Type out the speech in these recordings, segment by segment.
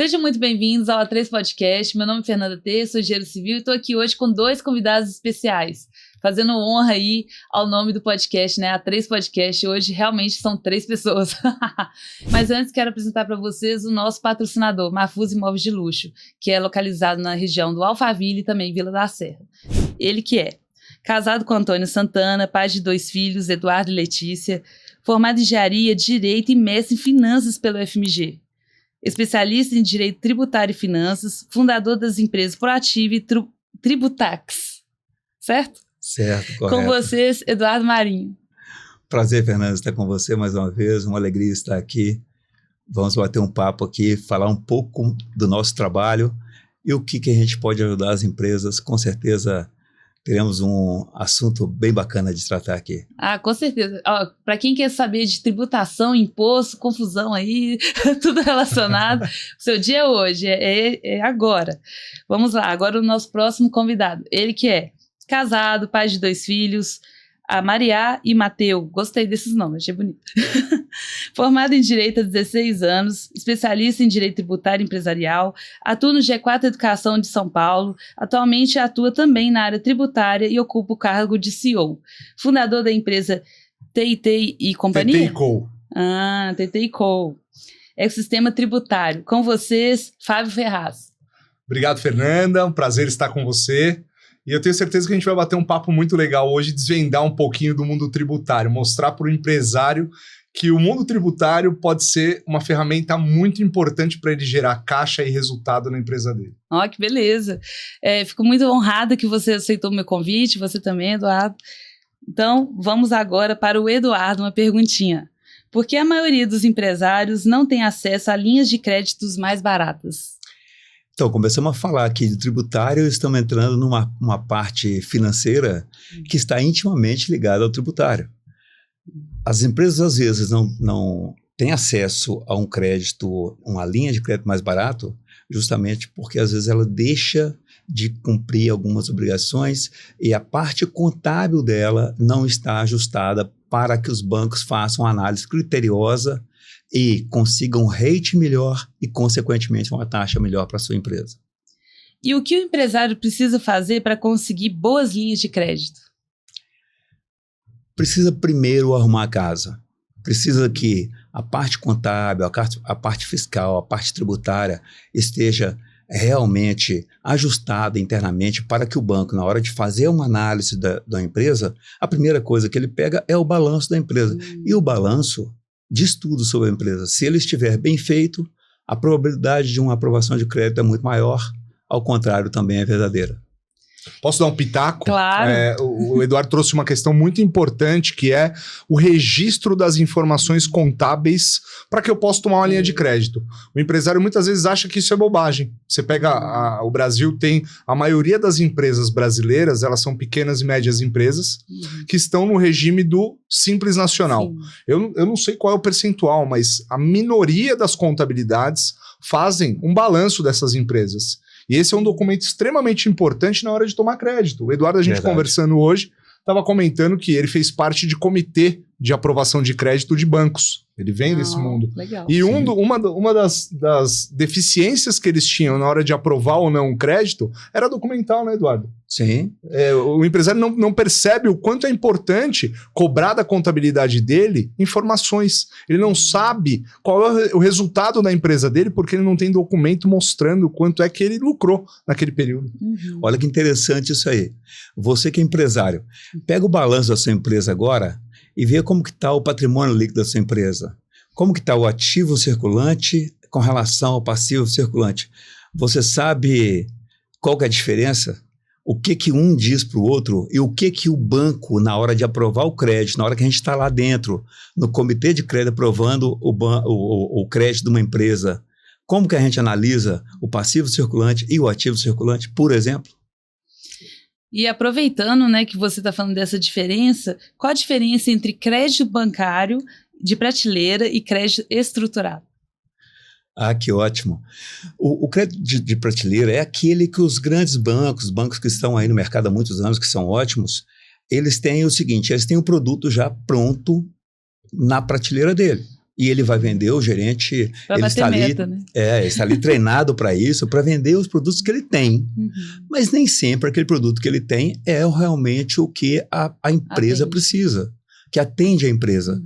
Sejam muito bem-vindos ao A3 Podcast. Meu nome é Fernanda T, sou engenheiro civil e estou aqui hoje com dois convidados especiais, fazendo honra aí ao nome do podcast, né? A3 Podcast. Hoje realmente são 3 pessoas. Mas antes quero apresentar para vocês o nosso patrocinador, Marfuz Imóveis de Luxo, que é localizado na região do Alphaville e também Vila da Serra. Ele que é casado com Antônio Santana, pai de 2 filhos, Eduardo e Letícia, formado em engenharia, direito e mestre em finanças pelo FMG. Especialista em direito tributário e finanças, fundador das empresas Proativa e Tributax. Certo? Certo, correto. Com vocês, Eduardo Marinho. Prazer, Fernanda, estar com você mais uma vez. Uma alegria estar aqui. Vamos bater um papo aqui, falar um pouco do nosso trabalho e o que a gente pode ajudar as empresas. Com certeza teremos um assunto bem bacana de tratar aqui. Ah, com certeza. Para quem quer saber de tributação, imposto, confusão aí, tudo relacionado, o seu dia é hoje, é agora. Vamos lá, agora o nosso próximo convidado. Ele que é casado, pai de 2 filhos, a Maria e Mateu. Gostei desses nomes, achei bonito. Formado em Direito há 16 anos, especialista em Direito Tributário e Empresarial, atua no G4 Educação de São Paulo, atualmente atua também na área tributária e ocupa o cargo de CEO. Fundador da empresa TT e Companhia? TT Co. TT Co. Ecossistema Tributário. Com vocês, Fábio Ferraz. Obrigado, Fernanda. Um prazer estar com você. E eu tenho certeza que a gente vai bater um papo muito legal hoje, desvendar um pouquinho do mundo tributário, mostrar para o empresário que o mundo tributário pode ser uma ferramenta muito importante para ele gerar caixa e resultado na empresa dele. Ó, que beleza. Fico muito honrada que você aceitou o meu convite, você também, Eduardo. Então, vamos agora para o Eduardo, uma perguntinha. Por que a maioria dos empresários não tem acesso a linhas de créditos mais baratas? Então, começamos a falar aqui de tributário, estamos entrando numa parte financeira que está intimamente ligada ao tributário. As empresas, às vezes, não têm acesso a um crédito, uma linha de crédito mais barato, justamente porque, às vezes, ela deixa de cumprir algumas obrigações e a parte contábil dela não está ajustada para que os bancos façam uma análise criteriosa e consigam um rate melhor e, consequentemente, uma taxa melhor para a sua empresa. E o que o empresário precisa fazer para conseguir boas linhas de crédito? Precisa primeiro arrumar a casa. Precisa que a parte contábil, a parte fiscal, a parte tributária esteja realmente ajustada internamente para que o banco, na hora de fazer uma análise da empresa, a primeira coisa que ele pega é o balanço da empresa. E o balanço diz tudo sobre a empresa. Se ele estiver bem feito, a probabilidade de uma aprovação de crédito é muito maior, ao contrário, também é verdadeira. Posso dar um pitaco? Claro. O Eduardo trouxe uma questão muito importante, que é o registro das informações contábeis para que eu possa tomar uma linha de crédito. O empresário muitas vezes acha que isso é bobagem. Você pega, o Brasil tem, a maioria das empresas brasileiras, elas são pequenas e médias empresas, que estão no regime do Simples Nacional. Eu não sei qual é o percentual, mas a minoria das contabilidades fazem um balanço dessas empresas. E esse é um documento extremamente importante na hora de tomar crédito. O Eduardo, a gente conversando hoje, estava comentando que ele fez parte de comitê de aprovação de crédito de bancos. Ele vem desse mundo. Legal. E uma das deficiências que eles tinham na hora de aprovar ou não um crédito era documental, né, Eduardo? Sim. O empresário não percebe o quanto é importante cobrar da contabilidade dele informações. Ele não sabe qual é o resultado da empresa dele porque ele não tem documento mostrando o quanto é que ele lucrou naquele período. Olha que interessante isso aí. Você que é empresário, pega o balanço da sua empresa agora e vê como que está o patrimônio líquido da sua empresa. Como que está o ativo circulante com relação ao passivo circulante. Você sabe qual que é a diferença? O que um diz para o outro e o que o banco, na hora de aprovar o crédito, na hora que a gente está lá dentro, no comitê de crédito aprovando o crédito de uma empresa, como que a gente analisa o passivo circulante e o ativo circulante, por exemplo? E aproveitando, né, que você está falando dessa diferença, qual a diferença entre crédito bancário de prateleira e crédito estruturado? Ah, que ótimo. O crédito de prateleira é aquele que os grandes bancos, bancos que estão aí no mercado há muitos anos, que são ótimos, eles têm o seguinte, eles têm o produto já pronto na prateleira dele. E ele vai vender, o gerente, Pra ele bater está ali, meta, né? está ali treinado para isso, para vender os produtos que ele tem. Uhum. Mas nem sempre aquele produto que ele tem é realmente o que a empresa Atende. precisa, que atende a empresa. Uhum.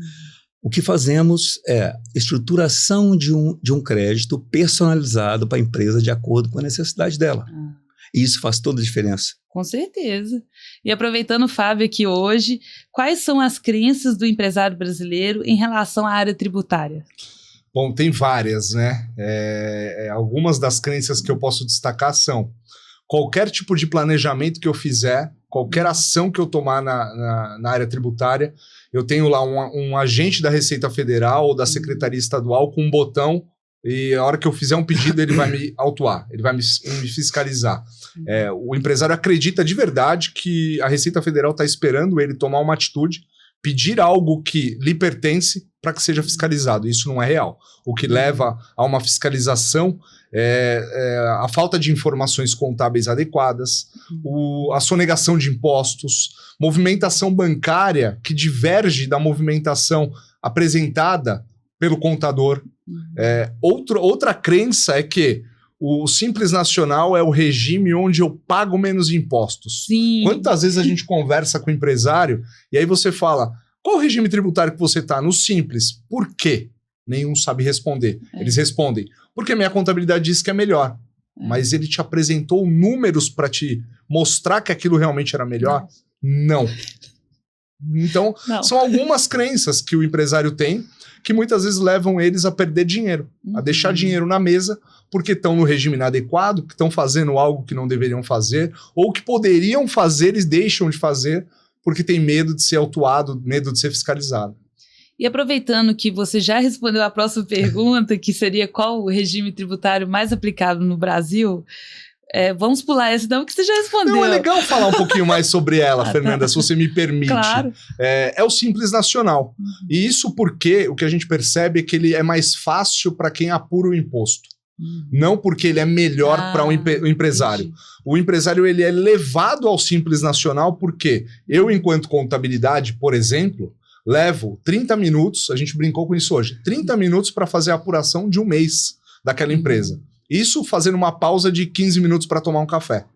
O que fazemos é estruturação de um crédito personalizado para a empresa de acordo com a necessidade dela. Ah. E isso faz toda a diferença. Com certeza. E aproveitando o Fábio aqui hoje, quais são as crenças do empresário brasileiro em relação à área tributária? Bom, tem várias, né? Algumas das crenças que eu posso destacar são: qualquer tipo de planejamento que eu fizer, qualquer ação que eu tomar na área tributária, eu tenho lá um agente da Receita Federal ou da Secretaria Estadual com um botão, e a hora que eu fizer um pedido ele vai me autuar, ele vai me fiscalizar. O empresário acredita de verdade que a Receita Federal está esperando ele tomar uma atitude, pedir algo que lhe pertence para que seja fiscalizado. Isso não é real. O que leva a uma fiscalização é a falta de informações contábeis adequadas, a sonegação de impostos, movimentação bancária que diverge da movimentação apresentada pelo contador. Outra crença é que o Simples Nacional é o regime onde eu pago menos impostos. Sim. Quantas vezes a gente conversa com o empresário e aí você fala: qual o regime tributário que você está? No Simples. Por quê? Nenhum sabe responder. Eles respondem: porque minha contabilidade diz que é melhor. Mas ele te apresentou números para te mostrar que aquilo realmente era melhor? Não. Então, são algumas crenças que o empresário tem que muitas vezes levam eles a perder dinheiro, a deixar dinheiro na mesa, porque estão no regime inadequado, que estão fazendo algo que não deveriam fazer, ou que poderiam fazer e deixam de fazer, porque tem medo de ser autuado, medo de ser fiscalizado. E aproveitando que você já respondeu a próxima pergunta, que seria qual o regime tributário mais aplicado no Brasil, vamos pular essa não, que você já respondeu. Não, é legal falar um pouquinho mais sobre ela, Fernanda, se você me permite. Claro. É o Simples Nacional. E isso porque o que a gente percebe é que ele é mais fácil para quem apura o imposto. Não porque ele é melhor para o empresário. Entendi. O empresário ele é levado ao Simples Nacional porque eu, enquanto contabilidade, por exemplo, levo 30 minutos, a gente brincou com isso hoje, 30 minutos para fazer a apuração de um mês daquela empresa. Isso fazendo uma pausa de 15 minutos para tomar um café.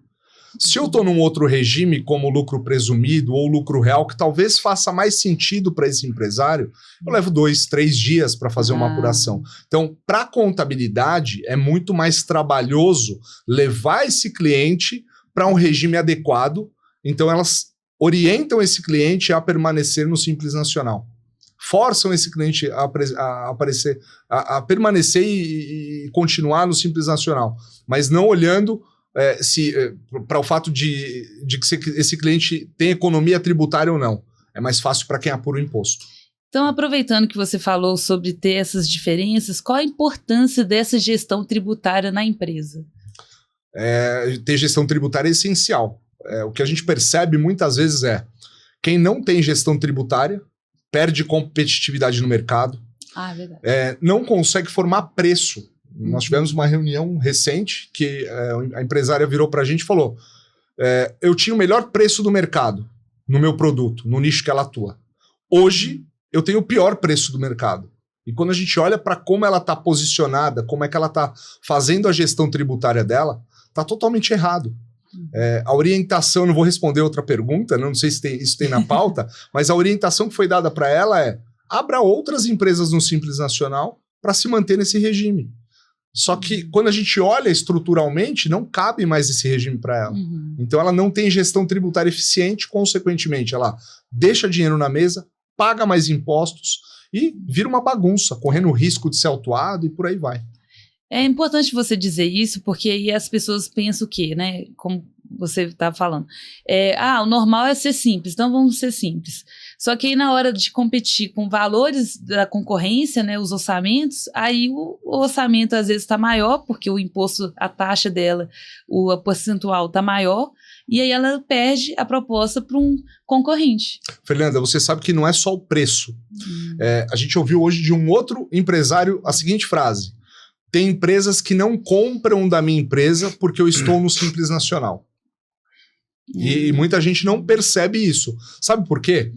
Se eu estou num outro regime, como lucro presumido ou lucro real, que talvez faça mais sentido para esse empresário, eu levo 2, 3 dias para fazer uma apuração. Então, para a contabilidade, é muito mais trabalhoso levar esse cliente para um regime adequado. Então, elas orientam esse cliente a permanecer no Simples Nacional. Forçam esse cliente a permanecer e continuar no Simples Nacional, mas não olhando para o fato de que esse cliente tem economia tributária ou não. É mais fácil para quem apura o imposto. Então, aproveitando que você falou sobre ter essas diferenças, qual a importância dessa gestão tributária na empresa? Ter gestão tributária é essencial. O que a gente percebe muitas vezes é quem não tem gestão tributária perde competitividade no mercado, Verdade. não consegue formar preço. Nós tivemos uma reunião recente que a empresária virou para a gente e falou: eu tinha o melhor preço do mercado no meu produto, no nicho que ela atua. Hoje, eu tenho o pior preço do mercado. E quando a gente olha para como ela está posicionada, como é que ela está fazendo a gestão tributária dela, está totalmente errado. A orientação, não vou responder outra pergunta, não sei se isso tem na pauta, mas a orientação que foi dada para ela é: abra outras empresas no Simples Nacional para se manter nesse regime. Só que quando a gente olha estruturalmente, não cabe mais esse regime para ela. Então ela não tem gestão tributária eficiente, consequentemente ela deixa dinheiro na mesa, paga mais impostos e vira uma bagunça, correndo o risco de ser autuado e por aí vai. É importante você dizer isso, porque aí as pessoas pensam o quê, né? Como você estava falando. O normal é ser simples, então vamos ser simples. Só que aí na hora de competir com valores da concorrência, né, os orçamentos, aí o orçamento às vezes está maior, porque o imposto, a taxa dela, o percentual está maior, e aí ela perde a proposta para um concorrente. Fernanda, você sabe que não é só o preço. A gente ouviu hoje de um outro empresário a seguinte frase: tem empresas que não compram da minha empresa porque eu estou no Simples Nacional. E muita gente não percebe isso. Sabe por quê?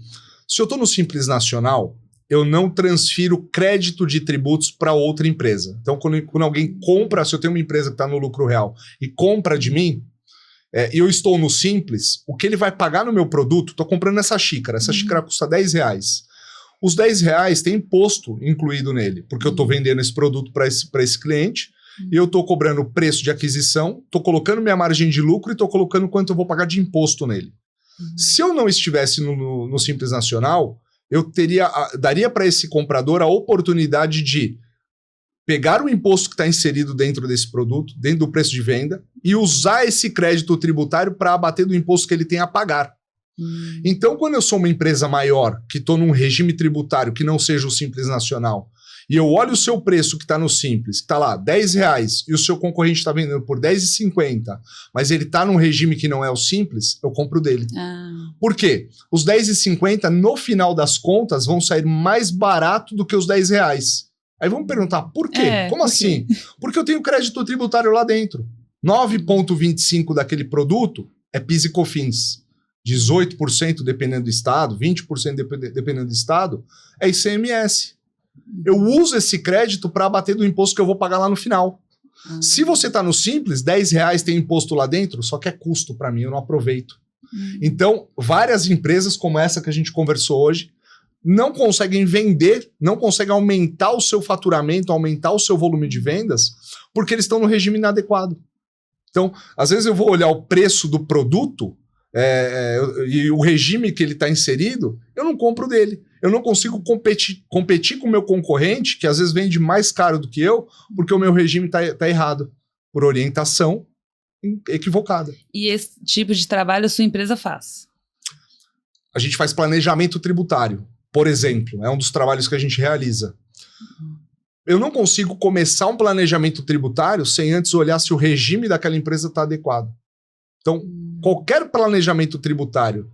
Se eu estou no Simples Nacional, eu não transfiro crédito de tributos para outra empresa. Então, quando alguém compra, se eu tenho uma empresa que está no lucro real e compra de mim, e eu estou no Simples, o que ele vai pagar no meu produto, estou comprando essa xícara custa R$10. Os R$10 tem imposto incluído nele, porque eu estou vendendo esse produto para esse cliente, e eu estou cobrando o preço de aquisição, estou colocando minha margem de lucro e estou colocando quanto eu vou pagar de imposto nele. Se eu não estivesse no Simples Nacional, eu daria para esse comprador a oportunidade de pegar o imposto que está inserido dentro desse produto, dentro do preço de venda, e usar esse crédito tributário para abater do imposto que ele tem a pagar. Então, quando eu sou uma empresa maior, que estou num regime tributário que não seja o Simples Nacional, e eu olho o seu preço que está no Simples, que está lá R$10, e o seu concorrente está vendendo por R$10,50, mas ele está num regime que não é o Simples, eu compro dele. Por quê? Os R$10,50, no final das contas, vão sair mais barato do que os R$10. Aí vamos perguntar, por quê? Como assim? Porque eu tenho crédito tributário lá dentro. 9,25% daquele produto é PIS e COFINS. 18% dependendo do estado, 20% dependendo do estado, é ICMS. Eu uso esse crédito para abater do imposto que eu vou pagar lá no final. Se você está no Simples, R$10 tem imposto lá dentro, só que é custo para mim, eu não aproveito. Então, várias empresas como essa que a gente conversou hoje, não conseguem vender, não conseguem aumentar o seu faturamento, aumentar o seu volume de vendas, porque eles estão no regime inadequado. Então, às vezes eu vou olhar o preço do produto e o regime que ele está inserido, eu não compro dele. Eu não consigo competir com o meu concorrente, que às vezes vende mais caro do que eu, porque o meu regime está errado, por orientação equivocada. E esse tipo de trabalho a sua empresa faz? A gente faz planejamento tributário, por exemplo, é um dos trabalhos que a gente realiza. Eu não consigo começar um planejamento tributário sem antes olhar se o regime daquela empresa está adequado. Então, qualquer planejamento tributário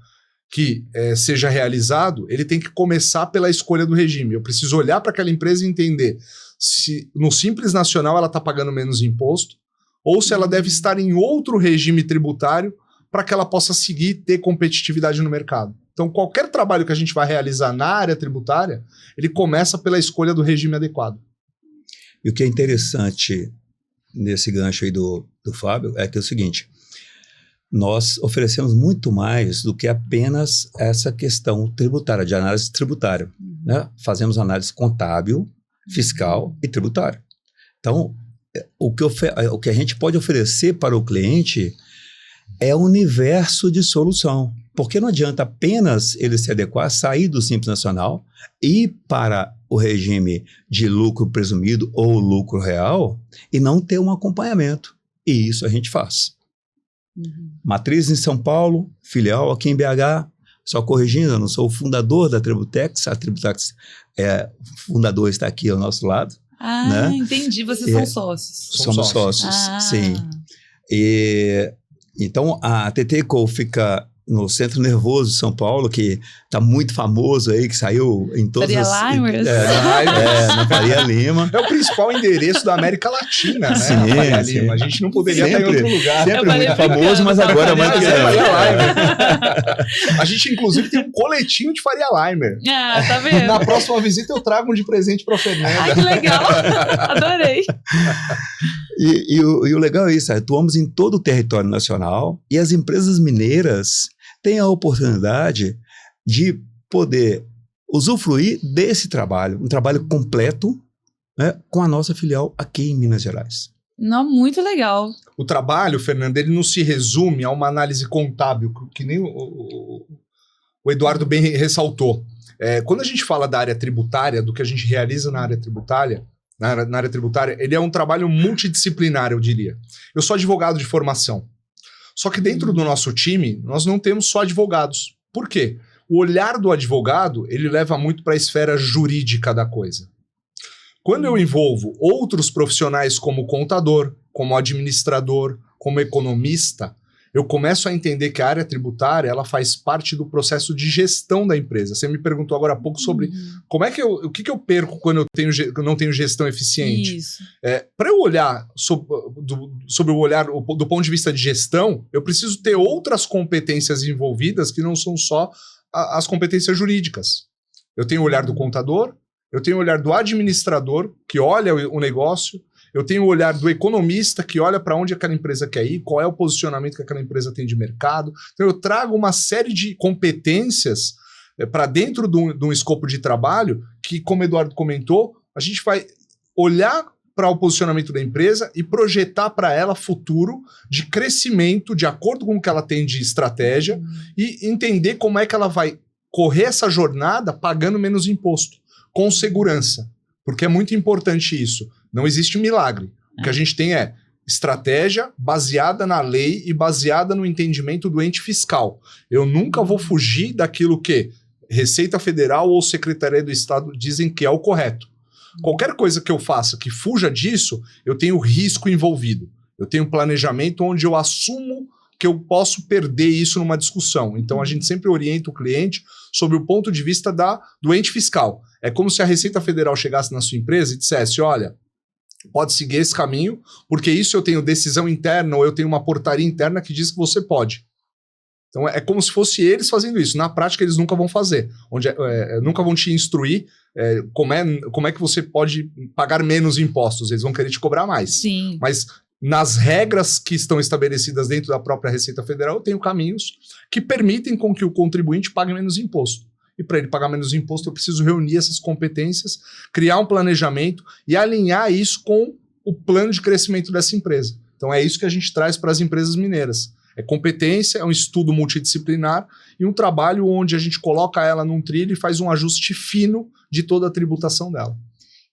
que seja realizado, ele tem que começar pela escolha do regime. Eu preciso olhar para aquela empresa e entender se no Simples Nacional ela está pagando menos imposto ou se ela deve estar em outro regime tributário para que ela possa seguir e ter competitividade no mercado. Então, qualquer trabalho que a gente vai realizar na área tributária, ele começa pela escolha do regime adequado. E o que é interessante nesse gancho aí do Fábio é que é o seguinte: nós oferecemos muito mais do que apenas essa questão tributária, de análise tributária, né? Fazemos análise contábil, fiscal e tributária. Então, o que a gente pode oferecer para o cliente é um universo de solução, porque não adianta apenas ele se adequar, sair do Simples Nacional e ir para o regime de lucro presumido ou lucro real e não ter um acompanhamento. E isso a gente faz. Matriz em São Paulo, filial aqui em BH. Só corrigindo, eu não sou o fundador da Tributex, a Tributex o fundador está aqui ao nosso lado. Né? Entendi, vocês são sócios. Somos sócios, sim. Então a TT&Co fica no Centro Nervoso de São Paulo, que está muito famoso aí, que saiu em todas Faria Limers. Na Faria Lima. É o principal endereço da América Latina, né? Sim, a Faria sim. Lima. A gente não poderia estar em outro lugar. Sempre muito famoso, mas agora é muito A gente, inclusive, tem um coletinho de Faria Limer. Tá vendo? Na próxima visita eu trago um de presente para a Fernanda. Que legal! Adorei! E o legal é isso, atuamos em todo o território nacional e as empresas mineiras têm a oportunidade de poder usufruir desse trabalho, um trabalho completo, né, com a nossa filial aqui em Minas Gerais. Não, muito legal. O trabalho, Fernanda, ele não se resume a uma análise contábil, que nem o Eduardo bem ressaltou. Quando a gente fala da área tributária, do que a gente realiza na área tributária, ele é um trabalho multidisciplinar, eu diria. Eu sou advogado de formação. Só que dentro do nosso time, nós não temos só advogados. Por quê? O olhar do advogado, ele leva muito para a esfera jurídica da coisa. Quando eu envolvo outros profissionais como contador, como administrador, como economista, eu começo a entender que a área tributária ela faz parte do processo de gestão da empresa. Você me perguntou agora há pouco sobre como é que o que eu perco quando eu não tenho gestão eficiente. Isso. Para eu olhar sobre o olhar do ponto de vista de gestão, eu preciso ter outras competências envolvidas que não são só as competências jurídicas. Eu tenho o olhar do contador, eu tenho o olhar do administrador, que olha o negócio, eu tenho o olhar do economista, que olha para onde aquela empresa quer ir, qual é o posicionamento que aquela empresa tem de mercado. Então eu trago uma série de competências para dentro de um escopo de trabalho que, como o Eduardo comentou, a gente vai olhar para o posicionamento da empresa e projetar para ela futuro de crescimento de acordo com o que ela tem de estratégia e entender como é que ela vai correr essa jornada pagando menos imposto, com segurança. Porque é muito importante isso. Não existe milagre. O que a gente tem é estratégia baseada na lei e baseada no entendimento do ente fiscal. Eu nunca vou fugir daquilo que Receita Federal ou Secretaria do Estado dizem que é o correto. Qualquer coisa que eu faça que fuja disso, eu tenho risco envolvido. Eu tenho um planejamento onde eu assumo que eu posso perder isso numa discussão. Então a gente sempre orienta o cliente sobre o ponto de vista do ente fiscal. É como se a Receita Federal chegasse na sua empresa e dissesse, olha, pode seguir esse caminho, porque isso eu tenho decisão interna ou eu tenho uma portaria interna que diz que você pode. Então é como se fosse eles fazendo isso. Na prática eles nunca vão fazer. Nunca vão te instruir como é que você pode pagar menos impostos. Eles vão querer te cobrar mais. Sim. Mas nas regras que estão estabelecidas dentro da própria Receita Federal, eu tenho caminhos que permitem com que o contribuinte pague menos imposto. E para ele pagar menos imposto, eu preciso reunir essas competências, criar um planejamento e alinhar isso com o plano de crescimento dessa empresa. Então é isso que a gente traz para as empresas mineiras. É competência, é um estudo multidisciplinar e um trabalho onde a gente coloca ela num trilho e faz um ajuste fino de toda a tributação dela.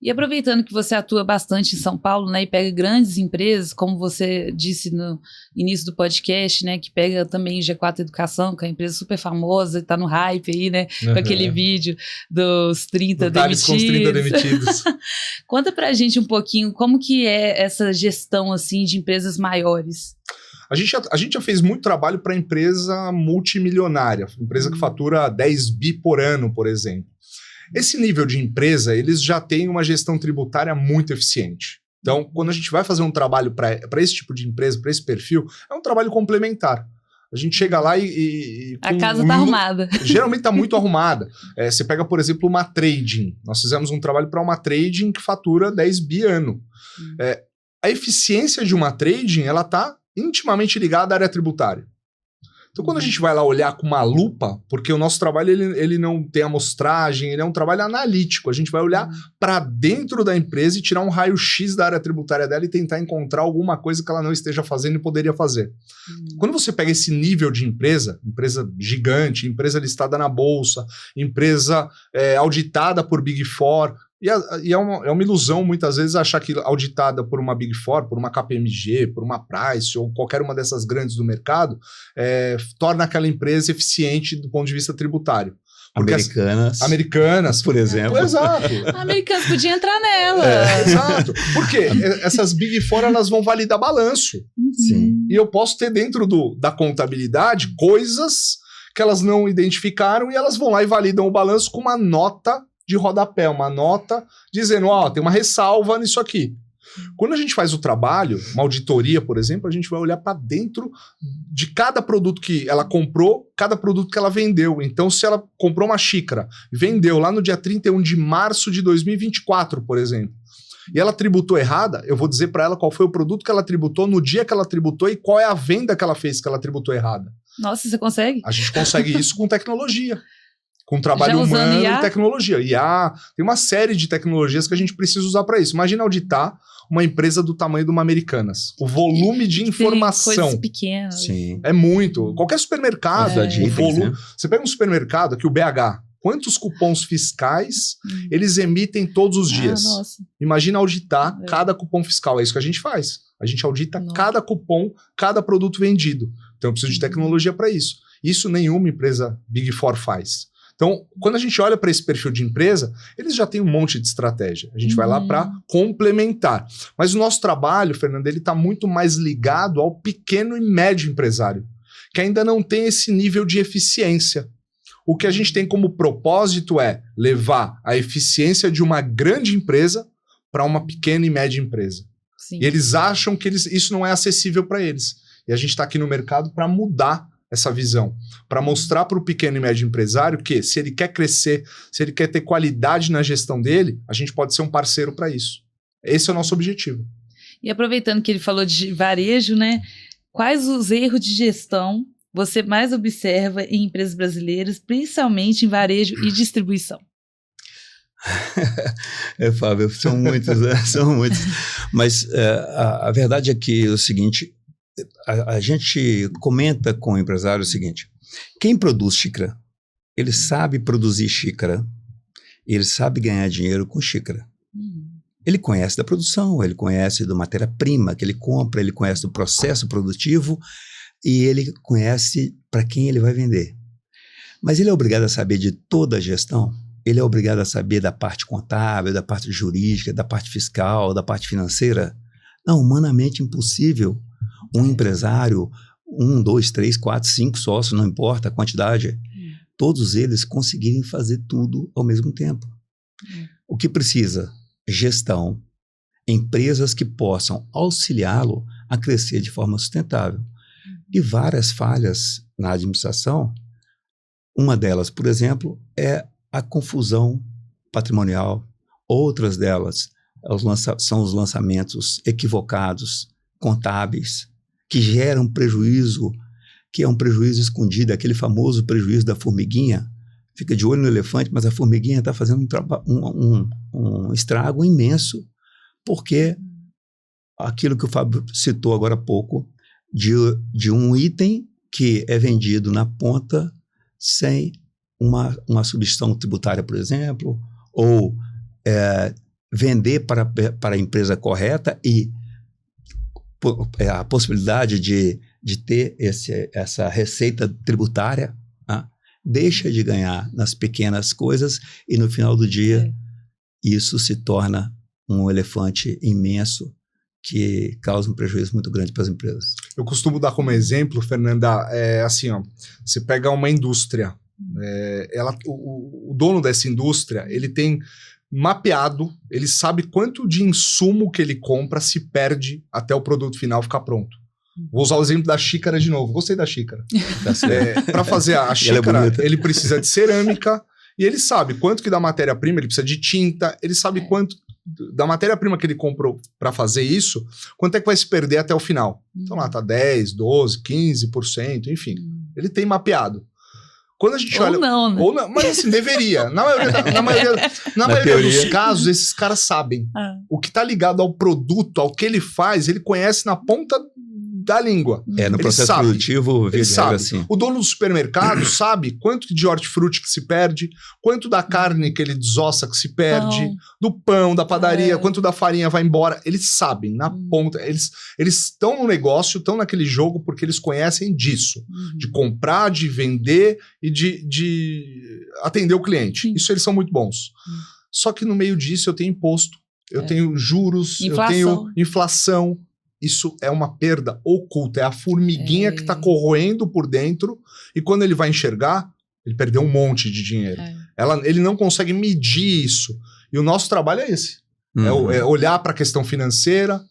E aproveitando que você atua bastante em São Paulo, né, e pega grandes empresas, como você disse no início do podcast, né, que pega também G4 Educação, que é uma empresa super famosa, está no hype aí, né, com aquele vídeo dos 30 demitidos. Com os 30 demitidos. Conta pra gente um pouquinho como que é essa gestão, assim, de empresas maiores. A gente já fez muito trabalho para empresa multimilionária, empresa que fatura 10 bi por ano, por exemplo. Esse nível de empresa, eles já têm uma gestão tributária muito eficiente. Então, quando a gente vai fazer um trabalho para esse tipo de empresa, para esse perfil, é um trabalho complementar. A gente chega lá e a casa está arrumada. Geralmente está muito arrumada. Você pega, por exemplo, uma trading. Nós fizemos um trabalho para uma trading que fatura 10 bi ano. A eficiência de uma trading, ela está intimamente ligada à área tributária. Então, quando a gente vai lá olhar com uma lupa, porque o nosso trabalho ele não tem amostragem, ele é um trabalho analítico, a gente vai olhar para dentro da empresa e tirar um raio-x da área tributária dela e tentar encontrar alguma coisa que ela não esteja fazendo e poderia fazer. Quando você pega esse nível de empresa gigante, empresa listada na bolsa, empresa auditada por Big Four, e é uma ilusão, muitas vezes, achar que auditada por uma Big Four, por uma KPMG, por uma Price ou qualquer uma dessas grandes do mercado, torna aquela empresa eficiente do ponto de vista tributário. Porque Americanas, por exemplo. Exato. Americanas podia entrar nela. Exato. Porque essas Big Four, elas vão validar balanço. Sim. E eu posso ter dentro da contabilidade coisas que elas não identificaram e elas vão lá e validam o balanço com uma nota de rodapé, uma nota dizendo, tem uma ressalva nisso aqui. Quando a gente faz o trabalho, uma auditoria, por exemplo, a gente vai olhar para dentro de cada produto que ela comprou, cada produto que ela vendeu. Então, se ela comprou uma xícara e vendeu lá no dia 31 de março de 2024, por exemplo, e ela tributou errada, eu vou dizer para ela qual foi o produto que ela tributou no dia que ela tributou e qual é a venda que ela fez que ela tributou errada. Nossa, você consegue? A gente consegue isso com tecnologia. Com trabalho humano e tecnologia. IA, tem uma série de tecnologias que a gente precisa usar para isso. Imagina auditar uma empresa do tamanho de uma Americanas. O volume de informação. Coisas pequenas. Sim. É muito. Qualquer supermercado. O volume. Né? Você pega um supermercado aqui, o BH. Quantos cupons fiscais eles emitem todos os dias? Nossa. Imagina auditar cada cupom fiscal. É isso que a gente faz. A gente audita cada cupom, cada produto vendido. Então eu preciso de tecnologia para isso. Isso nenhuma empresa Big Four faz. Então, quando a gente olha para esse perfil de empresa, eles já têm um monte de estratégia. A gente vai lá para complementar. Mas o nosso trabalho, Fernando, ele está muito mais ligado ao pequeno e médio empresário, que ainda não tem esse nível de eficiência. O que a gente tem como propósito é levar a eficiência de uma grande empresa para uma pequena e média empresa. Sim. E eles acham que isso não é acessível para eles. E a gente está aqui no mercado para mudar essa visão, para mostrar para o pequeno e médio empresário que, se ele quer crescer, se ele quer ter qualidade na gestão dele, a gente pode ser um parceiro para isso. Esse é o nosso objetivo. E aproveitando que ele falou de varejo, né? Quais os erros de gestão você mais observa em empresas brasileiras, principalmente em varejo e distribuição? Fábio, são muitos, né? São muitos. Mas a verdade é que é o seguinte, a gente comenta com o empresário o seguinte, quem produz xícara, ele sabe produzir xícara, ele sabe ganhar dinheiro com xícara. Ele conhece da produção, ele conhece da matéria-prima que ele compra, ele conhece do processo produtivo e ele conhece para quem ele vai vender. Mas ele é obrigado a saber de toda a gestão, ele é obrigado a saber da parte contábil, da parte jurídica, da parte fiscal, da parte financeira. Não, humanamente impossível um empresário, 1, 2, 3, 4, 5 sócios, não importa a quantidade, todos eles conseguirem fazer tudo ao mesmo tempo. O que precisa? Gestão, empresas que possam auxiliá-lo a crescer de forma sustentável. E várias falhas na administração, uma delas, por exemplo, é a confusão patrimonial. Outras delas são os lançamentos equivocados, contábeis, que geram prejuízo, que é um prejuízo escondido, aquele famoso prejuízo da formiguinha. Fica de olho no elefante, mas a formiguinha está fazendo um estrago imenso, porque aquilo que o Fábio citou agora há pouco, de um item que é vendido na ponta sem uma substituição tributária, por exemplo, ou vender para a empresa correta e a possibilidade de ter essa receita tributária, deixa de ganhar nas pequenas coisas e no final do dia isso se torna um elefante imenso que causa um prejuízo muito grande para as empresas. Eu costumo dar como exemplo, Fernanda, assim, ó, você pega uma indústria, o dono dessa indústria, ele tem mapeado, ele sabe quanto de insumo que ele compra se perde até o produto final ficar pronto. Vou usar o exemplo da xícara de novo. Gostei da xícara. Para fazer a xícara, ele precisa de cerâmica e ele sabe quanto que da matéria-prima, ele precisa de tinta, ele sabe quanto da matéria-prima que ele comprou para fazer isso, quanto é que vai se perder até o final. Então lá tá 10, 12, 15%, enfim. Ele tem mapeado. Quando a gente olha... Não, né? Ou não, mas assim, deveria. Na maioria dos casos, esses caras sabem. O que tá ligado ao produto, ao que ele faz, ele conhece na ponta da língua. No processo produtivo, ele sabe. Assim. O dono do supermercado sabe quanto de hortifruti que se perde, quanto da carne que ele desossa que se perde, do pão, da padaria, quanto da farinha vai embora. Eles sabem, na ponta. Eles estão no negócio, estão naquele jogo porque eles conhecem disso. De comprar, de vender e de atender o cliente. Isso eles são muito bons. Só que no meio disso eu tenho imposto, eu tenho juros, eu tenho inflação. Isso é uma perda oculta, é a formiguinha que está corroendo por dentro e quando ele vai enxergar, ele perdeu um monte de dinheiro. Ele não consegue medir isso. E o nosso trabalho é esse. É olhar para a questão financeira,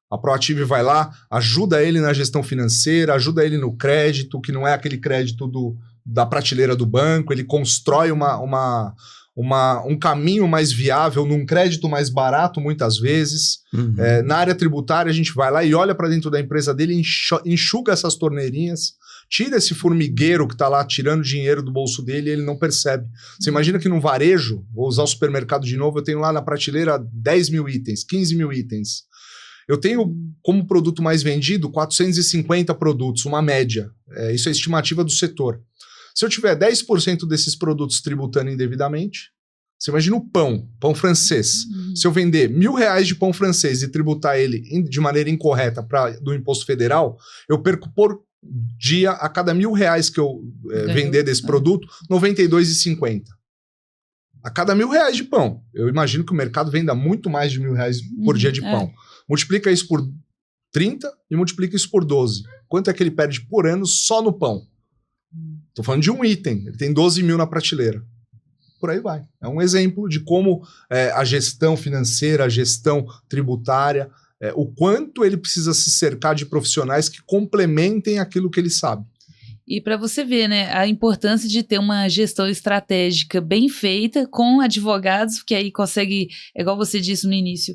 a Proative vai lá, ajuda ele na gestão financeira, ajuda ele no crédito, que não é aquele crédito da prateleira do banco, ele constrói um caminho mais viável, num crédito mais barato, muitas vezes. Na área tributária, a gente vai lá e olha para dentro da empresa dele, enxuga essas torneirinhas, tira esse formigueiro que está lá tirando dinheiro do bolso dele e ele não percebe. Você imagina que num varejo, vou usar o supermercado de novo, eu tenho lá na prateleira 10 mil itens, 15 mil itens. Eu tenho como produto mais vendido 450 produtos, uma média. Isso é a estimativa do setor. Se eu tiver 10% desses produtos tributando indevidamente, você imagina o pão francês. Se eu vender R$1.000 de pão francês e tributar ele de maneira incorreta do imposto federal, eu perco por dia, a cada R$1.000 que eu vender desse produto, R$92,50. A cada R$1.000 de pão. Eu imagino que o mercado venda muito mais de R$1.000 por dia de pão. Multiplica isso por 30 e multiplica isso por 12. Quanto é que ele perde por ano só no pão? Estou falando de um item, ele tem 12 mil na prateleira. Por aí vai. É um exemplo de como a gestão financeira, a gestão tributária, o quanto ele precisa se cercar de profissionais que complementem aquilo que ele sabe. E para você ver, né, a importância de ter uma gestão estratégica bem feita com advogados, que aí consegue, igual você disse no início,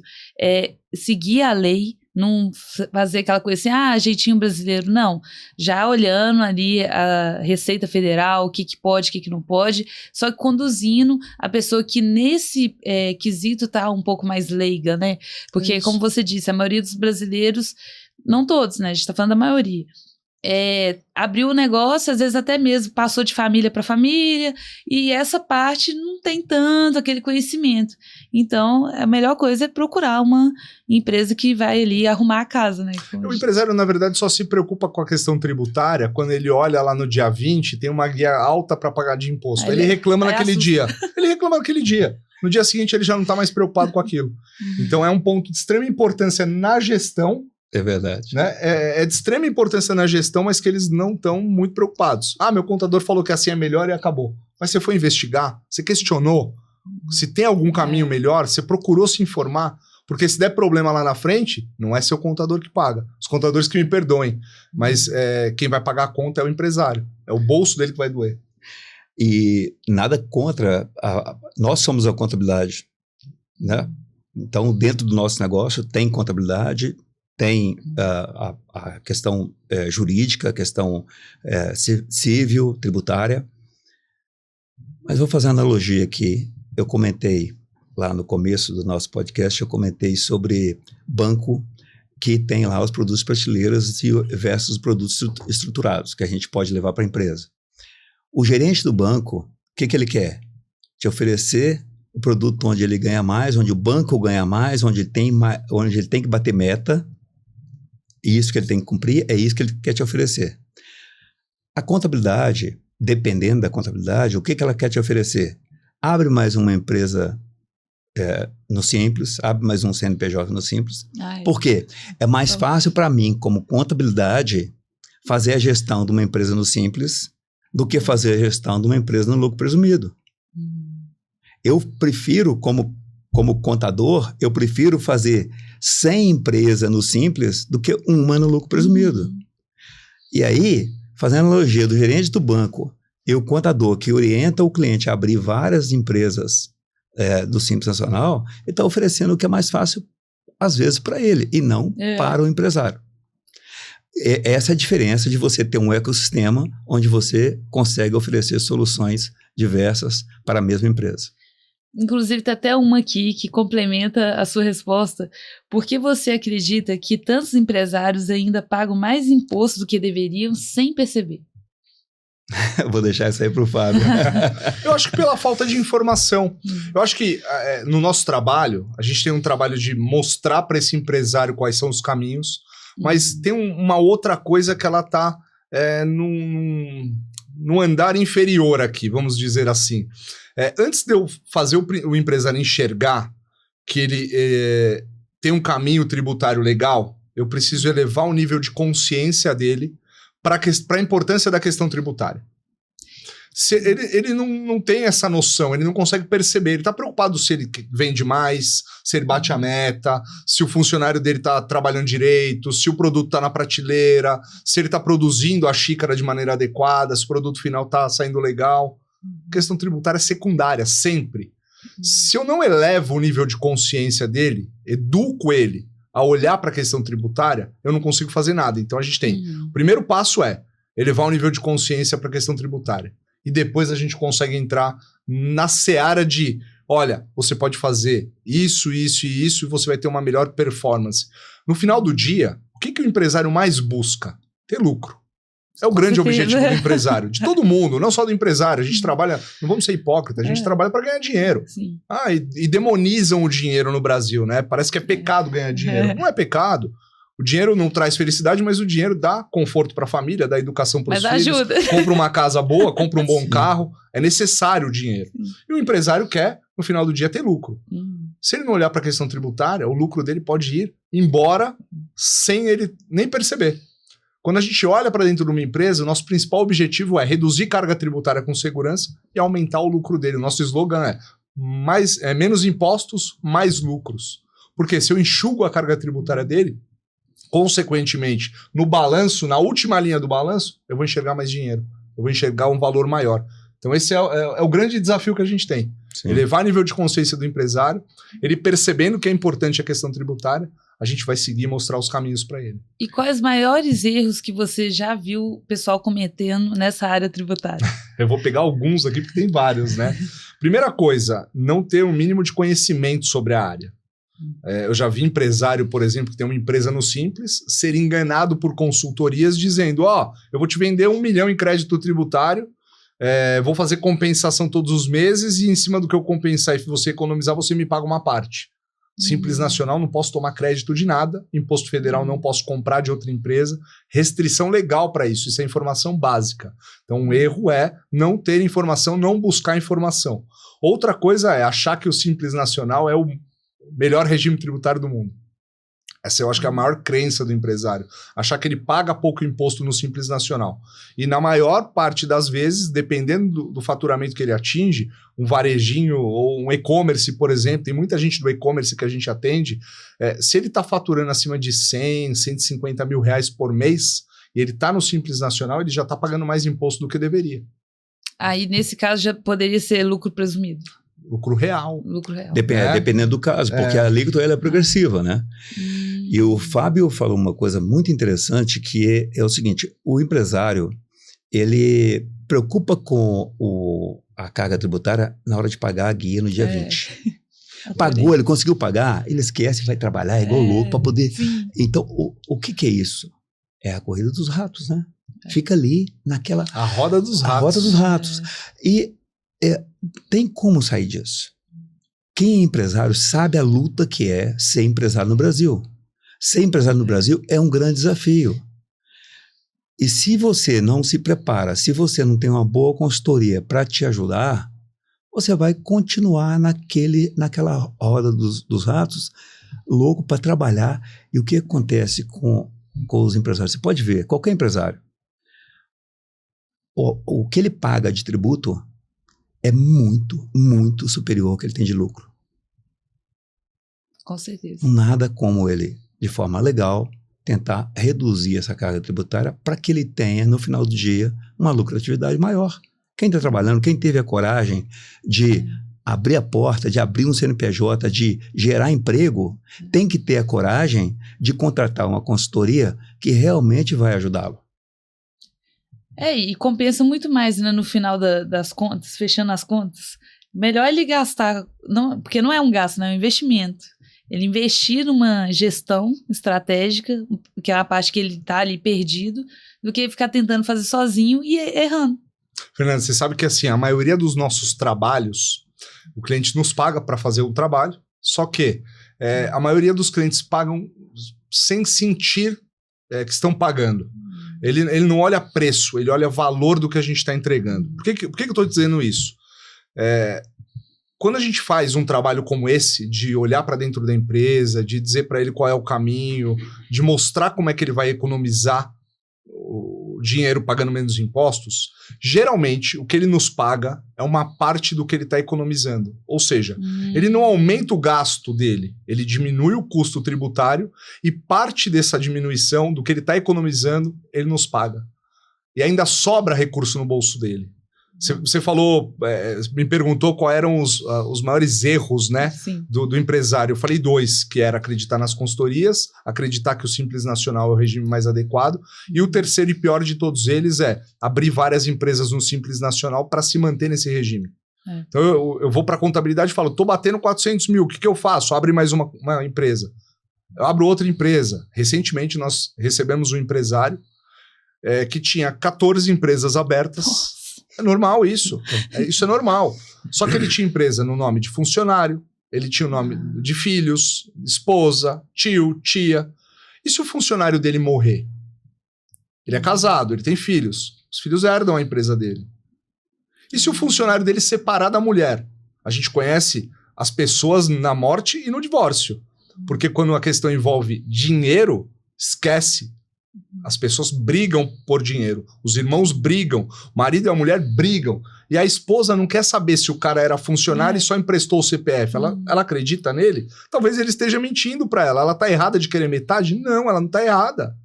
seguir a lei, não fazer aquela coisa assim, jeitinho brasileiro, não. Já olhando ali a Receita Federal, o que pode, o que não pode, só que conduzindo a pessoa que nesse quesito tá um pouco mais leiga, né? Porque, Isso. como você disse, a maioria dos brasileiros, não todos, né? A gente tá falando da maioria. Abriu o negócio, às vezes até mesmo passou de família para família, e essa parte não tem tanto aquele conhecimento. Então, a melhor coisa é procurar uma empresa que vai ali arrumar a casa, né? O empresário, na verdade, só se preocupa com a questão tributária quando ele olha lá no dia 20, tem uma guia alta para pagar de imposto. Aí ele reclama naquele dia. Ele reclama naquele dia. No dia seguinte, ele já não está mais preocupado com aquilo. Então, é um ponto de extrema importância na gestão. É verdade. Né? É de extrema importância na gestão, mas que eles não estão muito preocupados. Meu contador falou que assim é melhor e acabou. Mas você foi investigar? Você questionou? Se tem algum caminho melhor? Você procurou se informar? Porque se der problema lá na frente, não é seu contador que paga. Os contadores que me perdoem. Mas quem vai pagar a conta é o empresário. É o bolso dele que vai doer. E nada contra. Nós somos a contabilidade. Né? Então, dentro do nosso negócio, tem contabilidade, tem a questão jurídica, a questão civil, tributária. Mas vou fazer uma analogia aqui. Eu comentei lá no começo do nosso podcast, eu comentei sobre banco que tem lá os produtos prateleiras versus produtos estruturados, que a gente pode levar para a empresa. O gerente do banco, o que ele quer? Te oferecer o produto onde ele ganha mais, onde o banco ganha mais, onde ele tem que bater meta. E isso que ele tem que cumprir, é isso que ele quer te oferecer. A contabilidade, dependendo da contabilidade, o que ela quer te oferecer? Abre mais uma empresa no Simples, abre mais um CNPJ no Simples. Por quê? É mais fácil para mim, como contabilidade, fazer a gestão de uma empresa no Simples do que fazer a gestão de uma empresa no lucro presumido. Eu prefiro, como contador, eu prefiro fazer 100 empresas no Simples do que uma no lucro presumido. E aí, fazendo a analogia do gerente do banco e o contador que orienta o cliente a abrir várias empresas do Simples Nacional, ele está oferecendo o que é mais fácil, às vezes, para ele e não para o empresário. Essa é a diferença de você ter um ecossistema onde você consegue oferecer soluções diversas para a mesma empresa. Inclusive, tem até uma aqui que complementa a sua resposta. Por que você acredita que tantos empresários ainda pagam mais imposto do que deveriam sem perceber? Vou deixar isso aí para o Fábio. Eu acho que pela falta de informação. Eu acho que no nosso trabalho, a gente tem um trabalho de mostrar para esse empresário quais são os caminhos, mas tem uma outra coisa que ela está num andar inferior aqui, vamos dizer assim. Antes de eu fazer o empresário enxergar que ele tem um caminho tributário legal, eu preciso elevar o nível de consciência dele para a importância da questão tributária. Ele não tem essa noção, ele não consegue perceber, ele está preocupado se ele vende mais, se ele bate a meta, se o funcionário dele está trabalhando direito, se o produto está na prateleira, se ele está produzindo a xícara de maneira adequada, se o produto final está saindo legal. A questão tributária é secundária, sempre. Se eu não elevo o nível de consciência dele, educo ele a olhar para a questão tributária, eu não consigo fazer nada. Então a gente tem, o primeiro passo é elevar o nível de consciência para a questão tributária. E depois a gente consegue entrar na seara de, olha, você pode fazer isso, isso e isso, e você vai ter uma melhor performance. No final do dia, o que o empresário mais busca? Ter lucro. É o grande objetivo do empresário, de todo mundo, não só do empresário. A gente trabalha, não vamos ser hipócritas, a gente trabalha para ganhar dinheiro. Sim. E demonizam o dinheiro no Brasil, né? Parece que é pecado ganhar dinheiro. Não é pecado. O dinheiro não traz felicidade, mas o dinheiro dá conforto para a família, dá educação para os filhos. Ajuda. Compra uma casa boa, compra um bom carro. É necessário o dinheiro. E o empresário quer, no final do dia, ter lucro. Se ele não olhar para a questão tributária, o lucro dele pode ir embora sem ele nem perceber. Quando a gente olha para dentro de uma empresa, o nosso principal objetivo é reduzir carga tributária com segurança e aumentar o lucro dele. O nosso slogan é menos impostos, mais lucros. Porque se eu enxugo a carga tributária dele, Consequentemente, no balanço, na última linha do balanço, eu vou enxergar mais dinheiro. Eu vou enxergar um valor maior. Então esse é o grande desafio que a gente tem. Sim. Elevar o nível de consciência do empresário, ele percebendo que é importante a questão tributária, a gente vai seguir e mostrar os caminhos para ele. E quais os maiores erros que você já viu o pessoal cometendo nessa área tributária? Eu vou pegar alguns aqui, porque tem vários, né? Primeira coisa, não ter um mínimo de conhecimento sobre a área. Eu já vi empresário, por exemplo, que tem uma empresa no Simples, ser enganado por consultorias dizendo, eu vou te vender 1 milhão em crédito tributário, vou fazer compensação todos os meses e em cima do que eu compensar e você economizar, você me paga uma parte. Simples Nacional, não posso tomar crédito de nada, Imposto Federal não posso comprar de outra empresa, restrição legal para isso é informação básica. Então um erro é não ter informação, não buscar informação. Outra coisa é achar que o Simples Nacional é o melhor regime tributário do mundo. Essa eu acho que é a maior crença do empresário. Achar que ele paga pouco imposto no Simples Nacional. E na maior parte das vezes, dependendo do faturamento que ele atinge, um varejinho ou um e-commerce, por exemplo, tem muita gente do e-commerce que a gente atende, se ele está faturando acima de 100, 150 mil reais por mês, e ele está no Simples Nacional, ele já está pagando mais imposto do que deveria. Aí, nesse caso, já poderia ser lucro presumido. Lucro real. Lucro real. Dependendo do caso, porque a alíquota ela é progressiva, né? E o Fábio falou uma coisa muito interessante, que é o seguinte, o empresário, ele preocupa com a carga tributária na hora de pagar a guia no dia 20. Pagou, ele conseguiu pagar, ele esquece e vai trabalhar igual louco para poder... Sim. Então, o que é isso? É a corrida dos ratos, né? Fica ali naquela... A roda dos ratos. A roda dos ratos. E tem como sair disso. Quem é empresário sabe a luta que é ser empresário no Brasil. Ser empresário no Brasil é um grande desafio. E se você não se prepara, se você não tem uma boa consultoria para te ajudar, você vai continuar naquela roda dos ratos, louco para trabalhar. E o que acontece com os empresários? Você pode ver, qualquer empresário, o que ele paga de tributo é muito, muito superior ao que ele tem de lucro. Com certeza. Nada como ele, de forma legal, tentar reduzir essa carga tributária para que ele tenha, no final do dia, uma lucratividade maior. Quem está trabalhando, quem teve a coragem de abrir a porta, de abrir um CNPJ, de gerar emprego, tem que ter a coragem de contratar uma consultoria que realmente vai ajudá-lo. E compensa muito mais, né, no final das contas, fechando as contas. Melhor ele gastar, porque não é um gasto, né, é um investimento. Ele investir numa gestão estratégica, que é a parte que ele está ali perdido, do que ficar tentando fazer sozinho e errando. Fernando, você sabe que assim, a maioria dos nossos trabalhos, o cliente nos paga para fazer o trabalho, só que a maioria dos clientes pagam sem sentir que estão pagando. Ele não olha preço, ele olha valor do que a gente está entregando. Por que eu estou dizendo isso? Quando a gente faz um trabalho como esse, de olhar para dentro da empresa, de dizer para ele qual é o caminho, de mostrar como é que ele vai economizar o dinheiro pagando menos impostos, geralmente o que ele nos paga é uma parte do que ele está economizando. Ou seja, ele não aumenta o gasto dele, ele diminui o custo tributário e parte dessa diminuição do que ele está economizando, ele nos paga. E ainda sobra recurso no bolso dele. Você falou, me perguntou quais eram os maiores erros, né, do empresário. Eu falei 2, que era acreditar nas consultorias, acreditar que o Simples Nacional é o regime mais adequado, e o terceiro e pior de todos eles é abrir várias empresas no Simples Nacional para se manter nesse regime. Então eu vou para a contabilidade e falo, estou batendo 400 mil, o que eu faço? Abre mais uma empresa. Eu abro outra empresa. Recentemente nós recebemos um empresário que tinha 14 empresas abertas. É normal isso. Isso é normal. Só que ele tinha empresa no nome de funcionário, ele tinha o nome de filhos, esposa, tio, tia. E se o funcionário dele morrer? Ele é casado, ele tem filhos. Os filhos herdam a empresa dele. E se o funcionário dele separar da mulher? A gente conhece as pessoas na morte e no divórcio. Porque quando a questão envolve dinheiro, esquece. As pessoas brigam por dinheiro. Os irmãos brigam. O marido e a mulher brigam. E a esposa não quer saber se o cara era funcionário e só emprestou o CPF. Ela acredita nele? Talvez ele esteja mentindo para ela. Ela tá errada de querer metade? Não, ela não tá errada.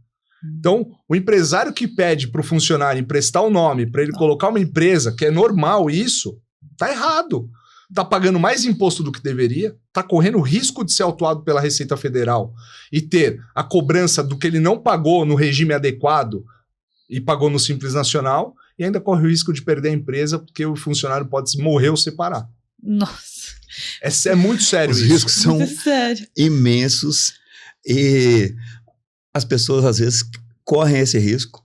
Então, o empresário que pede para o funcionário emprestar o nome para ele colocar uma empresa, que é normal isso, tá errado. Tá pagando mais imposto do que deveria, tá correndo risco de ser autuado pela Receita Federal e ter a cobrança do que ele não pagou no regime adequado e pagou no Simples Nacional, e ainda corre o risco de perder a empresa porque o funcionário pode morrer ou separar. Nossa. É muito sério Os isso. riscos são sério. imensos e as pessoas às vezes correm esse risco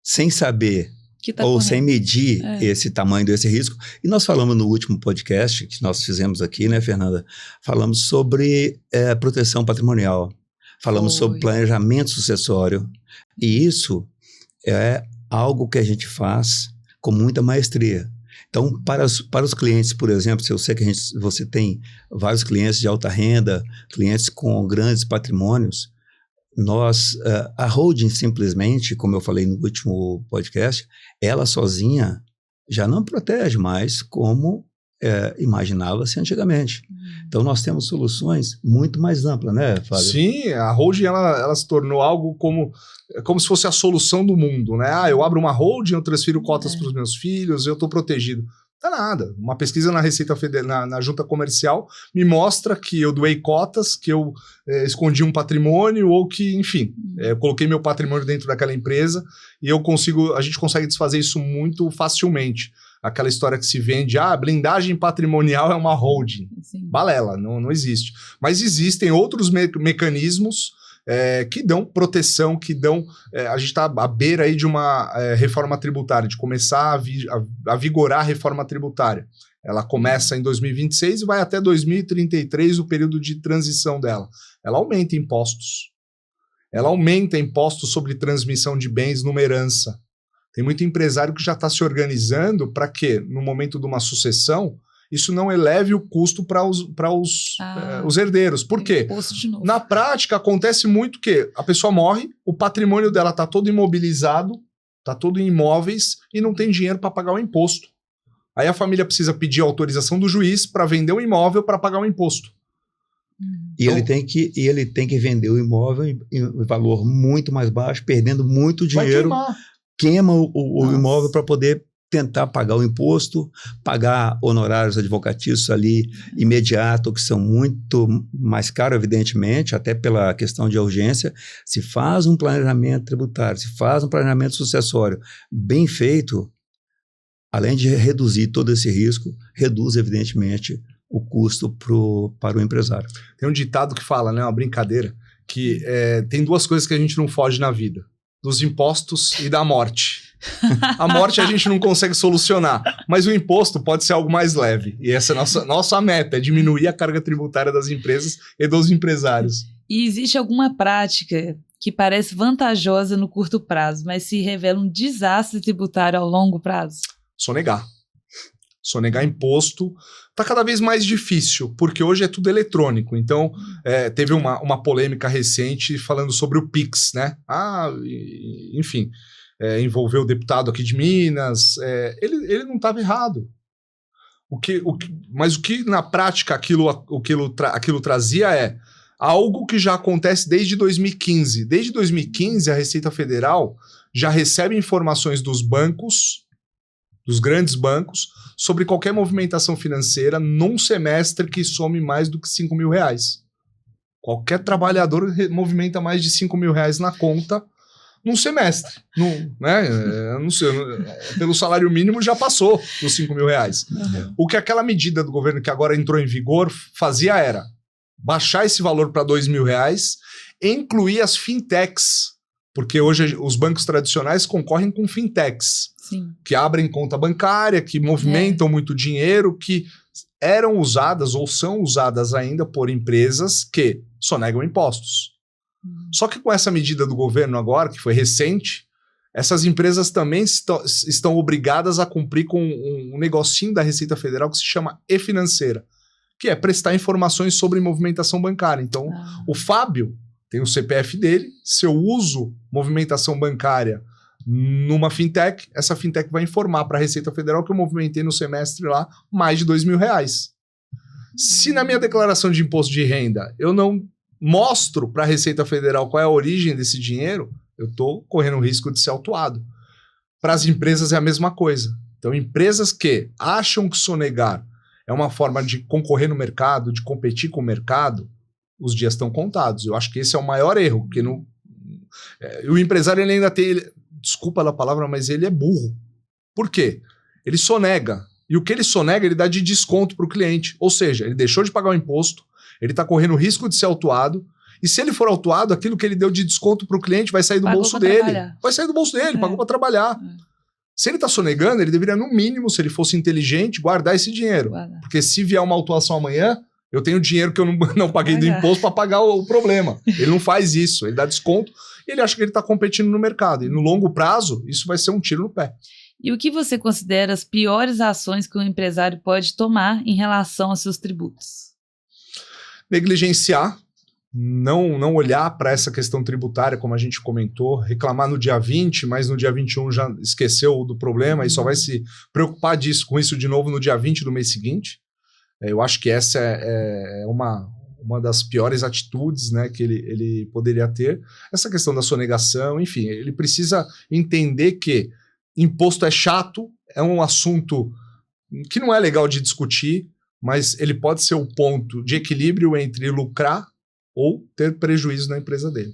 sem saber ou sem medir esse tamanho desse risco. E nós falamos no último podcast que nós fizemos aqui, né, Fernanda? Falamos sobre proteção patrimonial, falamos sobre planejamento sucessório, e isso é algo que a gente faz com muita maestria. Então, para os clientes, por exemplo, se eu sei que você tem vários clientes de alta renda, clientes com grandes patrimônios, a holding simplesmente, como eu falei no último podcast, ela sozinha já não protege mais como imaginava-se antigamente. Então nós temos soluções muito mais amplas, né, Fábio? Sim, a holding ela se tornou algo como se fosse a solução do mundo, né? Eu abro uma holding, eu transfiro cotas para os meus filhos, eu estou protegido. Tá nada. Uma pesquisa na Receita Federal, na Junta Comercial, me mostra que eu doei cotas, que eu escondi um patrimônio ou que, enfim, eu coloquei meu patrimônio dentro daquela empresa e a gente consegue desfazer isso muito facilmente. Aquela história que se vende, blindagem patrimonial é uma holding. Sim. Balela, não existe. Mas existem outros mecanismos que dão proteção, que dão... a gente está à beira aí de uma reforma tributária, de começar a vigorar a reforma tributária. Ela começa em 2026 e vai até 2033, o período de transição dela. Ela aumenta impostos. Ela aumenta impostos sobre transmissão de bens numa herança. Tem muito empresário que já está se organizando para que, no momento de uma sucessão, isso não eleve o custo para os herdeiros. Por quê? Na prática, acontece muito que a pessoa morre, o patrimônio dela está todo imobilizado, está todo em imóveis e não tem dinheiro para pagar o imposto. Aí a família precisa pedir a autorização do juiz para vender o imóvel para pagar o imposto. E ele tem que vender o imóvel em valor muito mais baixo, perdendo muito dinheiro. Queima o imóvel para poder tentar pagar o imposto, pagar honorários advocatícios ali imediato, que são muito mais caros, evidentemente, até pela questão de urgência. Se faz um planejamento tributário, se faz um planejamento sucessório bem feito, além de reduzir todo esse risco, reduz, evidentemente, o custo para o empresário. Tem um ditado que fala, né, uma brincadeira, que tem duas coisas que a gente não foge na vida: dos impostos e da morte. A morte a gente não consegue solucionar, mas o imposto pode ser algo mais leve. E essa é a nossa meta, é diminuir a carga tributária das empresas e dos empresários. E existe alguma prática que parece vantajosa no curto prazo, mas se revela um desastre tributário ao longo prazo? Sonegar imposto está cada vez mais difícil, porque hoje é tudo eletrônico. Então, teve uma polêmica recente falando sobre o Pix, né? Enfim, envolveu o deputado aqui de Minas. Ele não estava errado. Mas o que na prática aquilo trazia algo que já acontece desde 2015. Desde 2015, a Receita Federal já recebe informações dos bancos, dos grandes bancos, sobre qualquer movimentação financeira num semestre que some mais do que R$5.000. Qualquer trabalhador movimenta mais de R$5.000 na conta num semestre. Não sei, pelo salário mínimo já passou dos R$5.000. Uhum. O que aquela medida do governo que agora entrou em vigor fazia era baixar esse valor para R$2.000 e incluir as fintechs, porque hoje os bancos tradicionais concorrem com fintechs. Sim. Que abrem conta bancária, que movimentam muito dinheiro, que eram usadas ou são usadas ainda por empresas que sonegam impostos. Só que com essa medida do governo agora, que foi recente, essas empresas também estão obrigadas a cumprir com um negocinho da Receita Federal que se chama e-financeira, que é prestar informações sobre movimentação bancária. Então, o Fábio tem o CPF dele. Se eu uso movimentação bancária numa fintech, essa fintech vai informar para a Receita Federal que eu movimentei no semestre lá mais de R$2.000. Se na minha declaração de imposto de renda eu não mostro para a Receita Federal qual é a origem desse dinheiro, eu estou correndo o risco de ser autuado. Para as empresas é a mesma coisa. Então, empresas que acham que sonegar é uma forma de concorrer no mercado, de competir com o mercado, os dias estão contados. Eu acho que esse é o maior erro, porque o empresário ele ainda tem... desculpa a palavra, mas ele é burro. Por quê? Ele sonega. E o que ele sonega, ele dá de desconto para o cliente. Ou seja, ele deixou de pagar o imposto, ele está correndo o risco de ser autuado, e se ele for autuado, aquilo que ele deu de desconto para o cliente vai sair do bolso dele. Vai sair do bolso dele, pagou para trabalhar. Se ele está sonegando, ele deveria, no mínimo, se ele fosse inteligente, guardar esse dinheiro. Porque se vier uma autuação amanhã, eu tenho dinheiro que eu não paguei do imposto para pagar o problema. Ele não faz isso, ele dá desconto e ele acha que ele está competindo no mercado. E no longo prazo, isso vai ser um tiro no pé. E o que você considera as piores ações que um empresário pode tomar em relação aos seus tributos? Negligenciar, não olhar para essa questão tributária, como a gente comentou, reclamar no dia 20, mas no dia 21 já esqueceu do problema e só vai se preocupar com isso de novo no dia 20 do mês seguinte. Eu acho que essa é uma das piores atitudes, né, que ele poderia ter. Essa questão da sonegação, enfim, ele precisa entender que imposto é chato, é um assunto que não é legal de discutir, mas ele pode ser o ponto de equilíbrio entre lucrar ou ter prejuízo na empresa dele.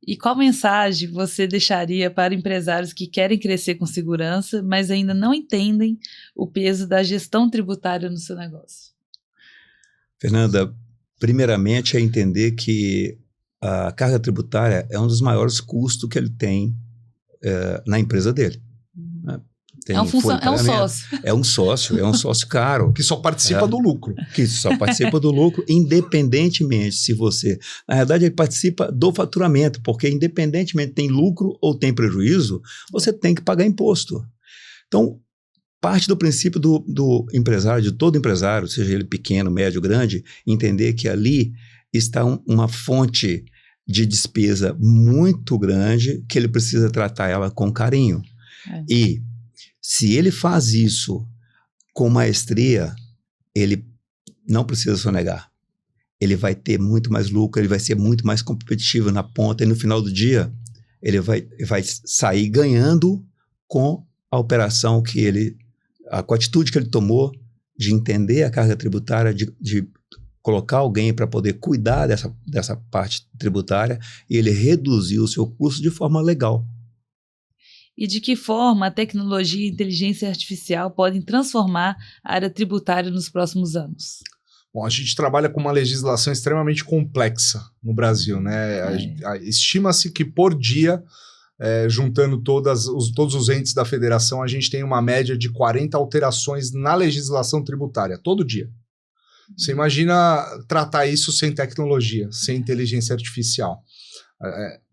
E qual mensagem você deixaria para empresários que querem crescer com segurança, mas ainda não entendem o peso da gestão tributária no seu negócio? Fernanda, primeiramente é entender que a carga tributária é um dos maiores custos que ele tem na empresa dele. É um sócio. É um sócio caro. Que só participa do lucro. Que só participa do lucro, independentemente se você... Na verdade, ele participa do faturamento, porque independentemente tem lucro ou tem prejuízo, você tem que pagar imposto. Então, parte do princípio do empresário, de todo empresário, seja ele pequeno, médio, grande, entender que ali está uma fonte de despesa muito grande, que ele precisa tratar ela com carinho. E se ele faz isso com maestria, ele não precisa sonegar. Ele vai ter muito mais lucro, ele vai ser muito mais competitivo na ponta, e no final do dia, ele vai sair ganhando com a operação que com a atitude que ele tomou de entender a carga tributária, de colocar alguém para poder cuidar dessa parte tributária, e ele reduzir o seu custo de forma legal. E de que forma a tecnologia e a inteligência artificial podem transformar a área tributária nos próximos anos? Bom, a gente trabalha com uma legislação extremamente complexa no Brasil, né? Estima-se que por dia, juntando todos os entes da federação, a gente tem uma média de 40 alterações na legislação tributária, todo dia. Você imagina tratar isso sem tecnologia, sem inteligência artificial.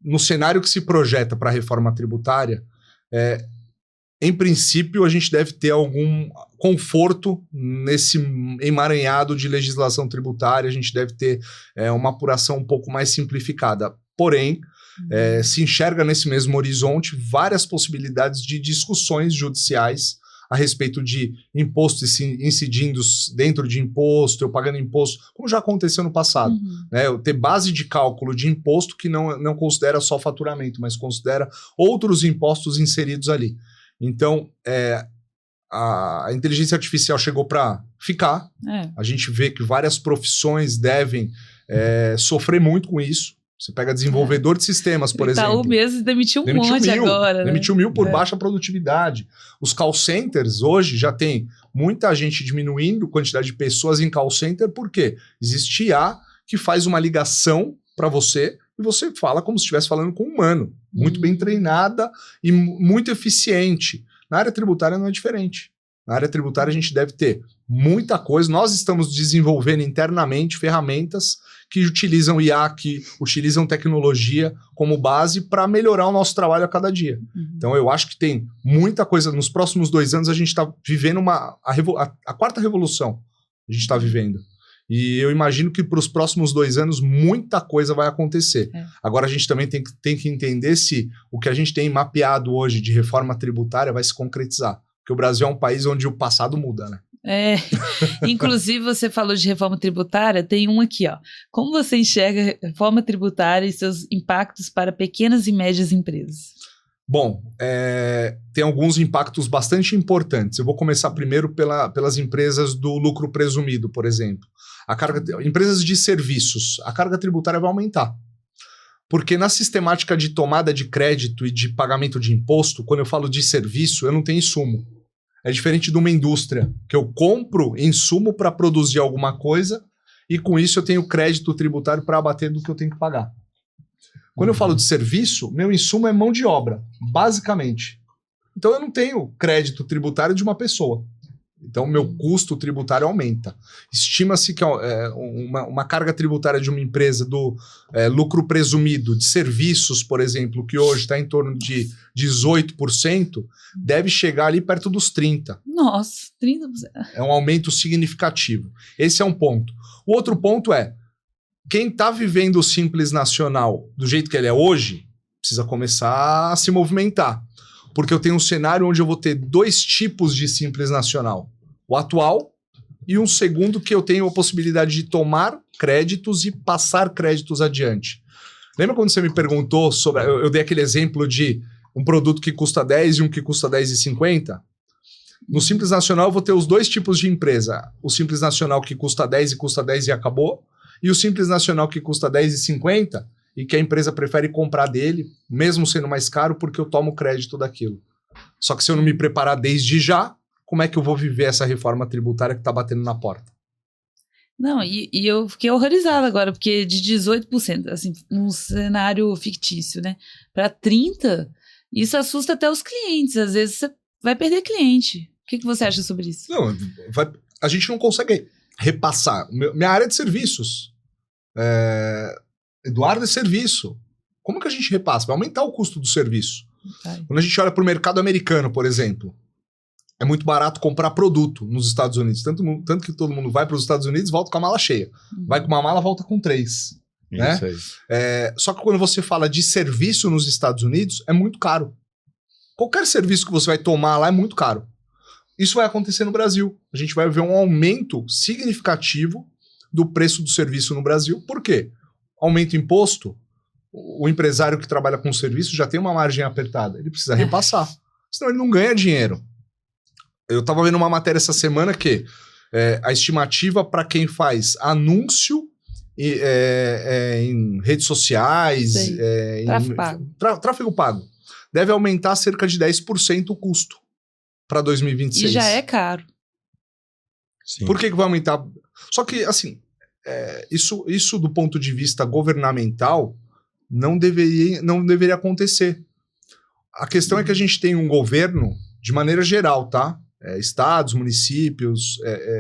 No cenário que se projeta para a reforma tributária, em princípio, a gente deve ter algum conforto nesse emaranhado de legislação tributária, a gente deve ter uma apuração um pouco mais simplificada. Porém, se enxerga nesse mesmo horizonte várias possibilidades de discussões judiciais a respeito de impostos incidindo dentro de imposto, eu pagando imposto, como já aconteceu no passado. Né? Eu ter base de cálculo de imposto que não considera só faturamento, mas considera outros impostos inseridos ali. Então, a inteligência artificial chegou para ficar. A gente vê que várias profissões devem sofrer muito com isso. Você pega desenvolvedor de sistemas, por exemplo. Itaú mesmo demitiu um monte agora. Demitiu 1.000 por baixa produtividade. Os call centers hoje já tem muita gente diminuindo a quantidade de pessoas em call center, porque existe IA que faz uma ligação para você e você fala como se estivesse falando com um humano. Muito bem treinada e muito eficiente. Na área tributária não é diferente. Na área tributária a gente deve ter muita coisa. Nós estamos desenvolvendo internamente ferramentas que utilizam IA, que utilizam tecnologia como base para melhorar o nosso trabalho a cada dia. Então eu acho que tem muita coisa. Nos próximos 2 anos a gente está vivendo a quarta revolução. A gente está vivendo. E eu imagino que para os próximos 2 anos muita coisa vai acontecer. Agora a gente também tem que entender se o que a gente tem mapeado hoje de reforma tributária vai se concretizar. Porque o Brasil é um país onde o passado muda, né? Inclusive você falou de reforma tributária, tem um aqui, ó. Como você enxerga a reforma tributária e seus impactos para pequenas e médias empresas? Bom, tem alguns impactos bastante importantes. Eu vou começar primeiro pelas empresas do lucro presumido, por exemplo. Empresas de serviços, a carga tributária vai aumentar. Porque na sistemática de tomada de crédito e de pagamento de imposto, quando eu falo de serviço, eu não tenho insumo. É diferente de uma indústria, que eu compro insumo para produzir alguma coisa e com isso eu tenho crédito tributário para abater do que eu tenho que pagar. Quando eu falo de serviço, meu insumo é mão de obra, basicamente. Então eu não tenho crédito tributário de uma pessoa. Então meu custo tributário aumenta. Estima-se que uma carga tributária de uma empresa do lucro presumido de serviços, por exemplo, que hoje está em torno de 18%, deve chegar ali perto dos 30%. Nossa, 30%. É um aumento significativo. Esse é um ponto. O outro ponto é, quem está vivendo o Simples Nacional do jeito que ele é hoje, precisa começar a se movimentar. Porque eu tenho um cenário onde eu vou ter 2 tipos de Simples Nacional. O atual e um segundo que eu tenho a possibilidade de tomar créditos e passar créditos adiante. Lembra quando você me perguntou sobre... Eu dei aquele exemplo de um produto que custa 10 e um que custa 10,50? No Simples Nacional eu vou ter os 2 tipos de empresa. O Simples Nacional que custa 10 e custa 10 e acabou. E o Simples Nacional que custa 10,50 e que a empresa prefere comprar dele, mesmo sendo mais caro, porque eu tomo crédito daquilo. Só que se eu não me preparar desde já, como é que eu vou viver essa reforma tributária que está batendo na porta? Não, e eu fiquei horrorizada agora, porque de 18%, assim, num cenário fictício, né, para 30%, isso assusta até os clientes. Às vezes você vai perder cliente. O que você acha sobre isso? Não, a gente não consegue repassar. Minha área de serviços. Eduardo é serviço. Como que a gente repassa? Vai aumentar o custo do serviço. Quando a gente olha para o mercado americano, por exemplo, é muito barato comprar produto nos Estados Unidos. Tanto que todo mundo vai para os Estados Unidos e volta com a mala cheia. Vai com uma mala, volta com 3. Né? Isso aí. Só que quando você fala de serviço nos Estados Unidos, é muito caro. Qualquer serviço que você vai tomar lá é muito caro. Isso vai acontecer no Brasil. A gente vai ver um aumento significativo do preço do serviço no Brasil. Por quê? Aumenta o imposto, o empresário que trabalha com serviço já tem uma margem apertada. Ele precisa repassar. Senão ele não ganha dinheiro. Eu estava vendo uma matéria essa semana que a estimativa para quem faz anúncio em redes sociais, tráfego pago, deve aumentar cerca de 10% o custo para 2026. E já é caro. Sim. Por que vai aumentar? Só que, assim, isso do ponto de vista governamental não deveria acontecer. A questão é que a gente tem um governo, de maneira geral, tá? Estados, municípios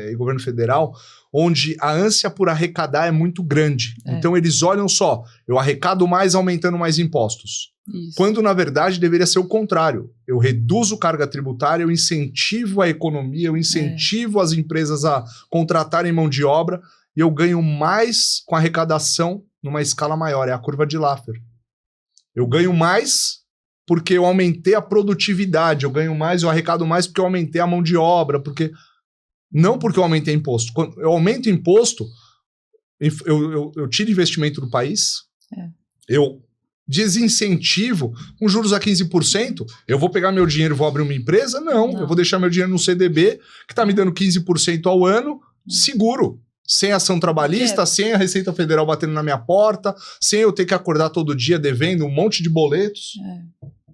e governo federal, onde a ânsia por arrecadar é muito grande. Então eles olham só, eu arrecado mais aumentando mais impostos. Isso. Quando, na verdade, deveria ser o contrário. Eu reduzo carga tributária, eu incentivo a economia, eu incentivo as empresas a contratarem mão de obra e eu ganho mais com a arrecadação numa escala maior. É a curva de Laffer. Eu ganho mais porque eu aumentei a produtividade, eu ganho mais, eu arrecado mais porque eu aumentei a mão de obra, não porque eu aumentei imposto. Quando eu aumento imposto, eu tiro investimento do país, eu desincentivo, com juros a 15%, eu vou pegar meu dinheiro e vou abrir uma empresa? Não, eu vou deixar meu dinheiro no CDB, que está me dando 15% ao ano, seguro. Sem ação trabalhista, sem a Receita Federal batendo na minha porta, sem eu ter que acordar todo dia devendo um monte de boletos.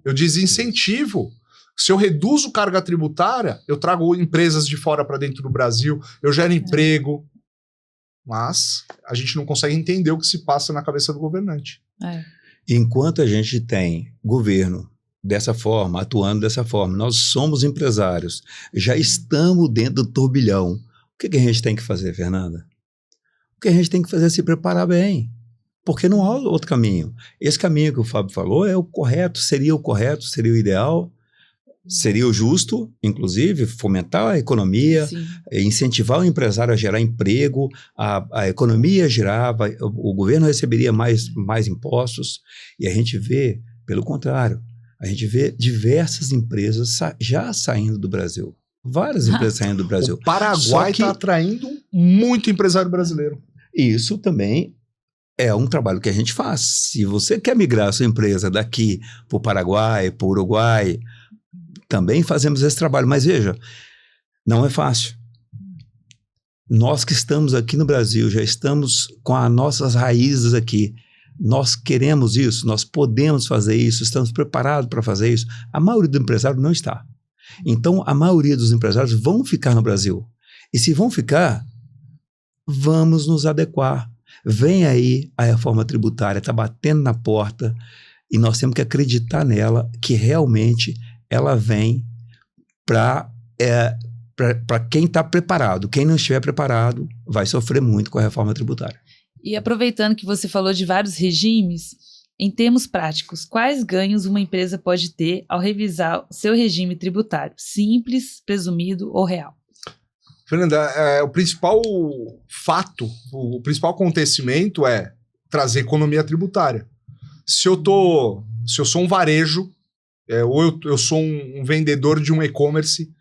Eu desincentivo. Se eu reduzo carga tributária, eu trago empresas de fora para dentro do Brasil, eu gero emprego. Mas a gente não consegue entender o que se passa na cabeça do governante. Enquanto a gente tem governo dessa forma, atuando dessa forma, nós somos empresários, já estamos dentro do turbilhão. O que a gente tem que fazer, Fernanda? O que a gente tem que fazer é se preparar bem, porque não há outro caminho. Esse caminho que o Fábio falou é o correto, seria o ideal. Seria o justo, inclusive, fomentar a economia, Sim. incentivar o empresário a gerar emprego, a economia girava, o governo receberia mais impostos, e a gente vê, pelo contrário, a gente vê diversas empresas já saindo do Brasil. Várias empresas saindo do Brasil. O Paraguai está atraindo muito empresário brasileiro. Isso também é um trabalho que a gente faz. Se você quer migrar a sua empresa daqui para o Paraguai, para o Uruguai, também fazemos esse trabalho. Mas veja, não é fácil. Nós que estamos aqui no Brasil, já estamos com as nossas raízes aqui. Nós queremos isso, nós podemos fazer isso, estamos preparados para fazer isso. A maioria do empresário não está. Então, a maioria dos empresários vão ficar no Brasil. E se vão ficar, vamos nos adequar. Vem aí a reforma tributária, está batendo na porta, e nós temos que acreditar nela, que realmente ela vem para quem está preparado. Quem não estiver preparado vai sofrer muito com a reforma tributária. E aproveitando que você falou de vários regimes, em termos práticos, quais ganhos uma empresa pode ter ao revisar o seu regime tributário? Simples, presumido ou real? Fernanda, o principal fato, o principal acontecimento é trazer economia tributária. Se eu sou um varejo, ou eu sou um vendedor de um e-commerce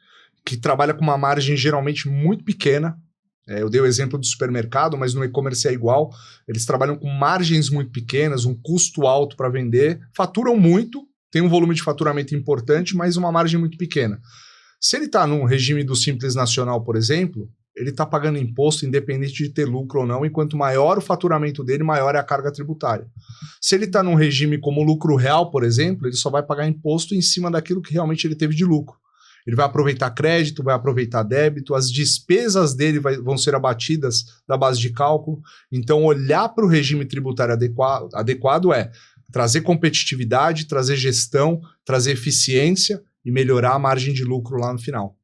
que trabalha com uma margem geralmente muito pequena, eu dei o exemplo do supermercado, mas no e-commerce é igual, eles trabalham com margens muito pequenas, um custo alto para vender, faturam muito, tem um volume de faturamento importante, mas uma margem muito pequena. Se ele está num regime do Simples Nacional, por exemplo, ele está pagando imposto independente de ter lucro ou não, e quanto maior o faturamento dele, maior é a carga tributária. Se ele está num regime como lucro real, por exemplo, ele só vai pagar imposto em cima daquilo que realmente ele teve de lucro. Ele vai aproveitar crédito, vai aproveitar débito, as despesas dele vão ser abatidas da base de cálculo. Então, olhar para o regime tributário adequado é trazer competitividade, trazer gestão, trazer eficiência e melhorar a margem de lucro lá no final.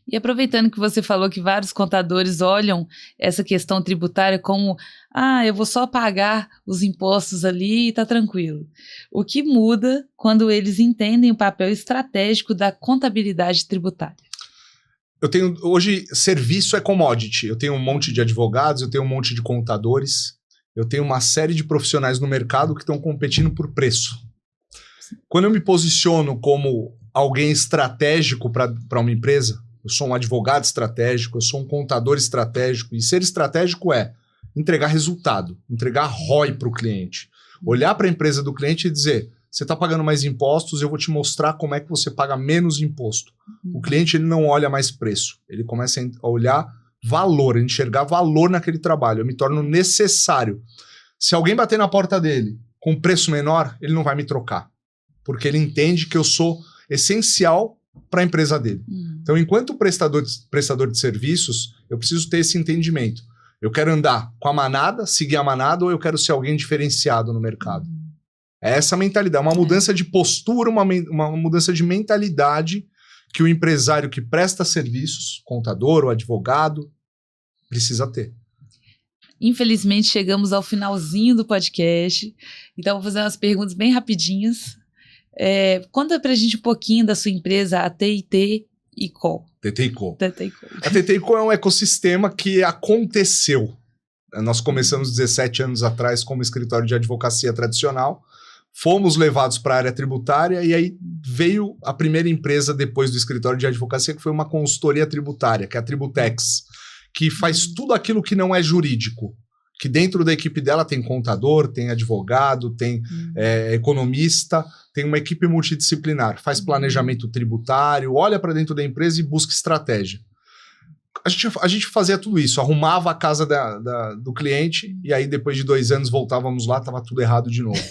E aproveitando que você falou que vários contadores olham essa questão tributária como eu vou só pagar os impostos ali e tá tranquilo. O que muda quando eles entendem o papel estratégico da contabilidade tributária? Hoje, serviço é commodity. Eu tenho um monte de advogados, eu tenho um monte de contadores, eu tenho uma série de profissionais no mercado que estão competindo por preço. Quando eu me posiciono como alguém estratégico para uma empresa, eu sou um advogado estratégico, eu sou um contador estratégico, e ser estratégico é entregar resultado, entregar ROI para o cliente. Olhar para a empresa do cliente e dizer, você está pagando mais impostos, eu vou te mostrar como é que você paga menos imposto. O cliente ele não olha mais preço, ele começa a olhar valor, a enxergar valor naquele trabalho, eu me torno necessário. Se alguém bater na porta dele com preço menor, ele não vai me trocar, porque ele entende que eu sou essencial para a empresa dele. Então, enquanto prestador de serviços, eu preciso ter esse entendimento. Eu quero andar com a manada, seguir a manada, ou eu quero ser alguém diferenciado no mercado. É essa mentalidade, uma mudança de postura, uma mudança de mentalidade que o empresário que presta serviços, contador ou advogado, precisa ter. Infelizmente, chegamos ao finalzinho do podcast, então vou fazer umas perguntas bem rapidinhas. Conta pra gente um pouquinho da sua empresa, a TT & Co. TT & Co. TT & Co. A TT & Co é um ecossistema que aconteceu. Nós começamos 17 anos atrás como escritório de advocacia tradicional, fomos levados para a área tributária e aí veio a primeira empresa depois do escritório de advocacia, que foi uma consultoria tributária, que é a Tributex, que faz tudo aquilo que não é jurídico. Que dentro da equipe dela tem contador, tem advogado, tem economista, tem uma equipe multidisciplinar, faz planejamento tributário, olha para dentro da empresa e busca estratégia. A gente fazia tudo isso, arrumava a casa do cliente e aí depois de 2 anos voltávamos lá, estava tudo errado de novo.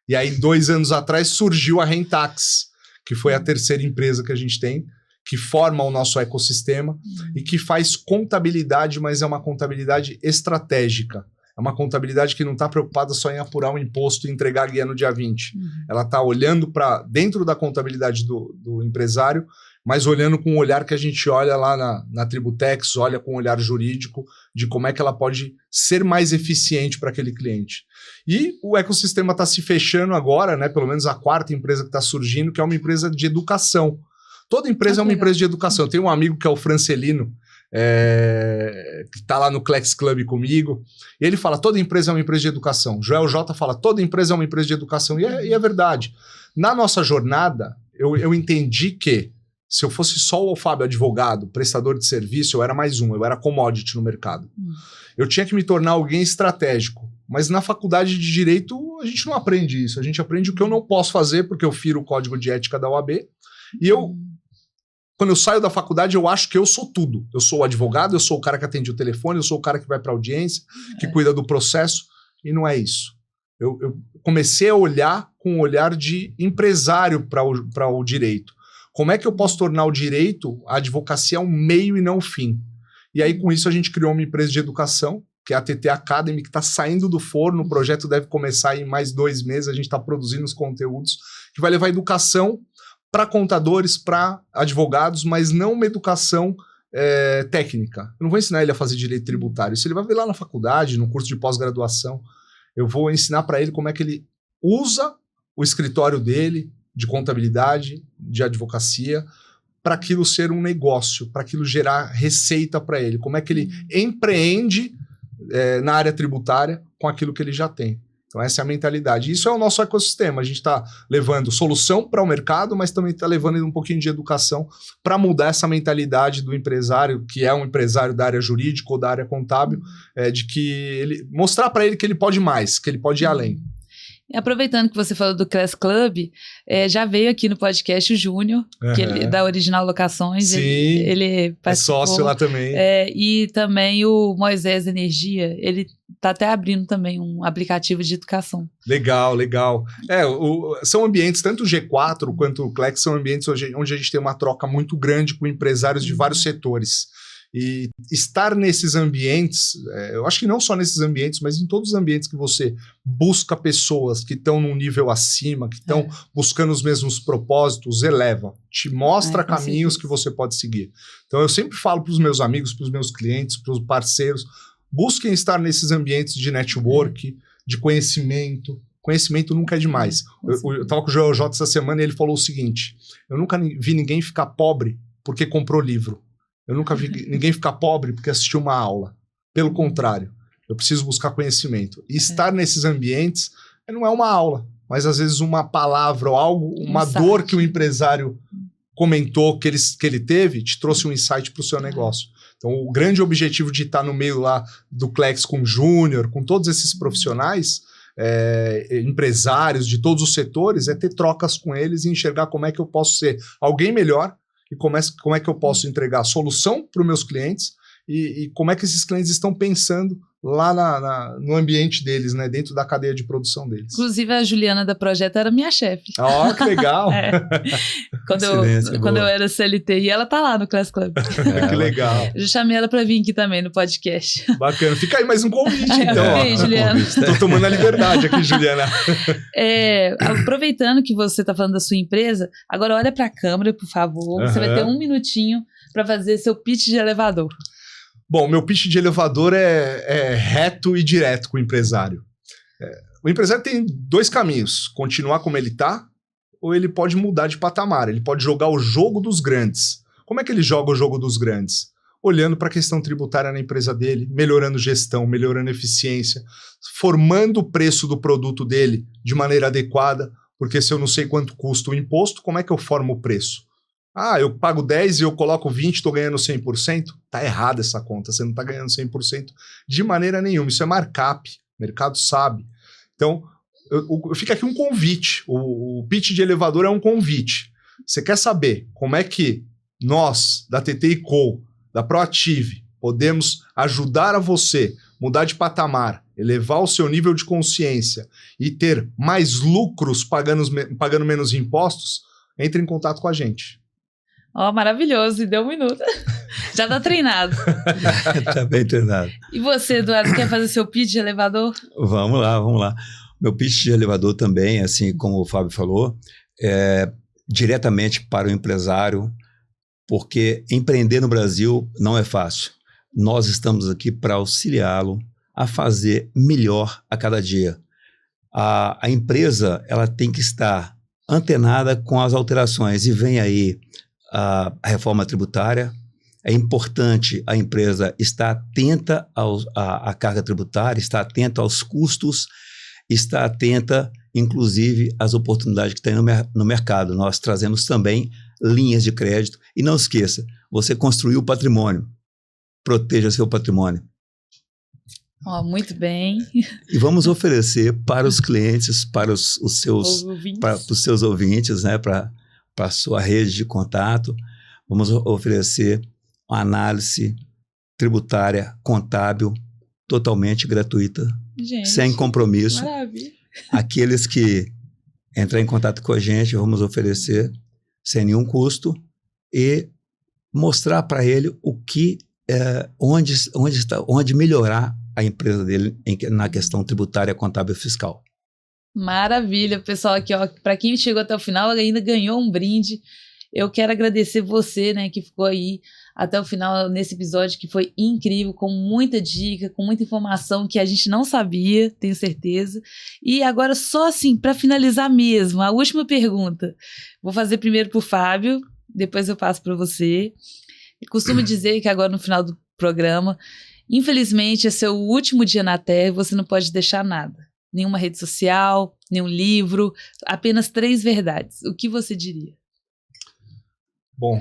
E aí 2 anos atrás surgiu a Rentax, que foi a terceira empresa que a gente tem, que forma o nosso ecossistema e que faz contabilidade, mas é uma contabilidade estratégica. É uma contabilidade que não está preocupada só em apurar um imposto e entregar a guia no dia 20. Ela está olhando para dentro da contabilidade do empresário, mas olhando com o olhar que a gente olha lá na Tributex, olha com o olhar jurídico de como é que ela pode ser mais eficiente para aquele cliente. E o ecossistema está se fechando agora, né? Pelo menos a 4ª empresa que está surgindo, que é uma empresa de educação. Toda empresa é uma empresa de educação. Eu tenho um amigo que é o Francelino, que está lá no Clex Club comigo, e ele fala, toda empresa é uma empresa de educação. Joel J fala, toda empresa é uma empresa de educação, e é verdade. Na nossa jornada, eu entendi que se eu fosse só o Fábio advogado, prestador de serviço, eu era mais um, eu era commodity no mercado. Eu tinha que me tornar alguém estratégico, mas na faculdade de Direito a gente não aprende isso, a gente aprende o que eu não posso fazer, porque eu firo o código de ética da OAB, e quando eu saio da faculdade, eu acho que eu sou tudo. Eu sou o advogado, eu sou o cara que atende o telefone, eu sou o cara que vai para a audiência, que cuida do processo, e não é isso. Eu comecei a olhar com um olhar de empresário para o direito. Como é que eu posso tornar o direito, a advocacia, um meio e não um fim? E aí, com isso, a gente criou uma empresa de educação, que é a TT Academy, que está saindo do forno. O projeto deve começar em mais 2 meses. A gente está produzindo os conteúdos, que vai levar educação para contadores, para advogados, mas não uma educação técnica. Eu não vou ensinar ele a fazer direito tributário. Isso ele vai ver lá na faculdade, no curso de pós-graduação. Eu vou ensinar para ele como é que ele usa o escritório dele, de contabilidade, de advocacia, para aquilo ser um negócio, para aquilo gerar receita para ele. Como é que ele empreende na área tributária com aquilo que ele já tem. Então essa é a mentalidade. Isso é o nosso ecossistema. A gente está levando solução para o mercado, mas também está levando um pouquinho de educação para mudar essa mentalidade do empresário, que é um empresário da área jurídica ou da área contábil, de que mostrar para ele que ele pode mais, que ele pode ir além. E aproveitando que você falou do Class Club, já veio aqui no podcast o Júnior, da Original Locações. Sim, ele é sócio lá também. E também o Moisés Energia, ele está até abrindo também um aplicativo de educação. Legal. São ambientes, tanto o G4 quanto o Clex, são ambientes onde a gente tem uma troca muito grande com empresários de vários setores. E estar nesses ambientes, eu acho que não só nesses ambientes, mas em todos os ambientes que você busca pessoas que estão num nível acima, que estão buscando os mesmos propósitos, eleva, te mostra caminhos que você pode seguir. Então eu sempre falo para os meus amigos, para os meus clientes, para os parceiros, busquem estar nesses ambientes de network, de conhecimento. Conhecimento nunca é demais. Eu estava com o Joel J essa semana e ele falou o seguinte, eu nunca vi ninguém ficar pobre porque comprou livro. Eu nunca vi ninguém ficar pobre porque assistiu uma aula. Pelo contrário, eu preciso buscar conhecimento. E estar nesses ambientes não é uma aula, mas às vezes uma palavra ou algo, uma dor que o empresário comentou que ele teve, te trouxe um insight para o seu negócio. Então, o grande objetivo de estar no meio lá do Clex com o Júnior, com todos esses profissionais, empresários de todos os setores, é ter trocas com eles e enxergar como é que eu posso ser alguém melhor, e como é que eu posso entregar solução para os meus clientes e como é que esses clientes estão pensando lá no ambiente deles, né, dentro da cadeia de produção deles. Inclusive, a Juliana da Projeto era minha chefe. Ó, que legal! Quando eu era CLT, e ela tá lá no Class Club. Que legal! Eu já chamei ela para vir aqui também no podcast. Bacana. Fica aí mais um convite, então. Aí, Juliana. Tô tomando a liberdade aqui, Juliana. Aproveitando que você tá falando da sua empresa, agora olha para a câmera, por favor. Você vai ter 1 minutinho para fazer seu pitch de elevador. Bom, meu pitch de elevador é reto e direto com o empresário. O empresário tem 2 caminhos, continuar como ele está, ou ele pode mudar de patamar, ele pode jogar o jogo dos grandes. Como é que ele joga o jogo dos grandes? Olhando para a questão tributária na empresa dele, melhorando gestão, melhorando eficiência, formando o preço do produto dele de maneira adequada, porque se eu não sei quanto custa o imposto, como é que eu formo o preço? Ah, eu pago 10 e eu coloco 20, estou ganhando 100%? Tá errada essa conta, você não está ganhando 100% de maneira nenhuma. Isso é markup, o mercado sabe. Então, fica aqui um convite. O pitch de elevador é um convite. Você quer saber como é que nós, da TT & Co., da Proative, podemos ajudar a você mudar de patamar, elevar o seu nível de consciência e ter mais lucros pagando menos impostos? Entre em contato com a gente. Maravilhoso, e deu 1 minuto. Já tá treinado. Tá bem treinado. E você, Eduardo, quer fazer seu pitch de elevador? Vamos lá. Meu pitch de elevador também, assim como o Fábio falou, é diretamente para o empresário, porque empreender no Brasil não é fácil. Nós estamos aqui para auxiliá-lo a fazer melhor a cada dia. A empresa, ela tem que estar antenada com as alterações, e vem aí a reforma tributária. É importante a empresa estar atenta à carga tributária, estar atenta aos custos, estar atenta, inclusive, às oportunidades que tem no mercado. Nós trazemos também linhas de crédito. E não esqueça, você construiu patrimônio. Proteja seu patrimônio. Muito bem. E vamos oferecer para os clientes, para os seus ouvintes, né, para a sua rede de contato, vamos oferecer uma análise tributária, contábil, totalmente gratuita, gente, sem compromisso. Maravilha. Aqueles que entrarem em contato com a gente, vamos oferecer sem nenhum custo e mostrar para ele o que, onde melhorar a empresa dele na questão tributária, contábil e fiscal. Maravilha, pessoal, aqui, ó, para quem chegou até o final, ainda ganhou um brinde. Eu quero agradecer você, né, que ficou aí até o final nesse episódio, que foi incrível, com muita dica, com muita informação que a gente não sabia, tenho certeza. E agora, só assim, para finalizar mesmo, a última pergunta. Vou fazer primeiro para o Fábio, depois eu passo para você. Eu costumo dizer que agora no final do programa, infelizmente, é seu último dia na Terra e você não pode deixar nada. Nenhuma rede social, nenhum livro, apenas 3 verdades. O que você diria? Bom,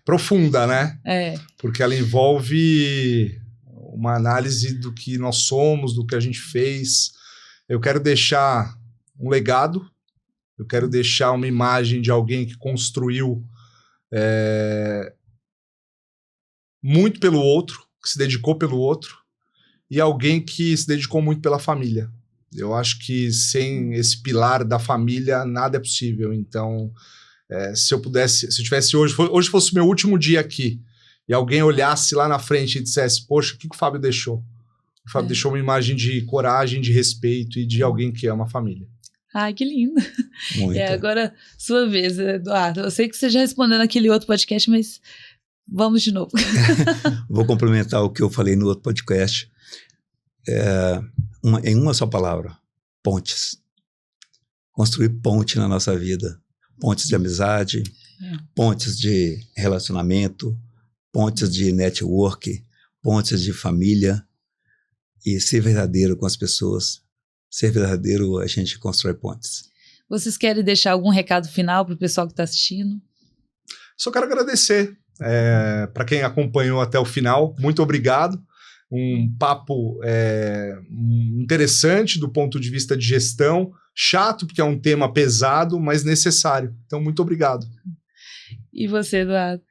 profunda, né? Porque ela envolve uma análise do que nós somos, do que a gente fez. Eu quero deixar um legado, eu quero deixar uma imagem de alguém que construiu muito pelo outro, que se dedicou pelo outro, e alguém que se dedicou muito pela família. Eu acho que sem esse pilar da família, nada é possível. Então, se eu tivesse hoje fosse o meu último dia aqui, e alguém olhasse lá na frente e dissesse, poxa, o que o Fábio deixou? O Fábio deixou uma imagem de coragem, de respeito e de alguém que ama a família. Ai, que lindo. Muito. Agora, sua vez, Eduardo. Eu sei que você já respondeu naquele outro podcast, mas vamos de novo. Vou complementar o que eu falei no outro podcast. Em uma só palavra, pontes. Construir ponte na nossa vida. Pontes de amizade, pontes de relacionamento, pontes de network, pontes de família, e ser verdadeiro com as pessoas. Ser verdadeiro, a gente constrói pontes. Vocês querem deixar algum recado final para o pessoal que está assistindo? Só quero agradecer para quem acompanhou até o final. Muito obrigado. Um papo interessante do ponto de vista de gestão. Chato, porque é um tema pesado, mas necessário. Então, muito obrigado. E você, Eduardo?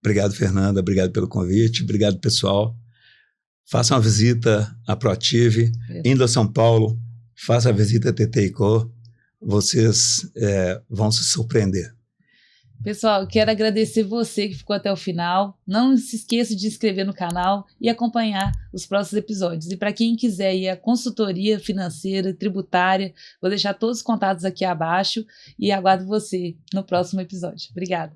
Obrigado, Fernanda. Obrigado pelo convite. Obrigado, pessoal. Faça uma visita à Proative. Indo a São Paulo, faça a visita à TTICO. Vocês vão se surpreender. Pessoal, quero agradecer você que ficou até o final. Não se esqueça de se inscrever no canal e acompanhar os próximos episódios. E para quem quiser ir à consultoria financeira, tributária, vou deixar todos os contatos aqui abaixo e aguardo você no próximo episódio. Obrigada.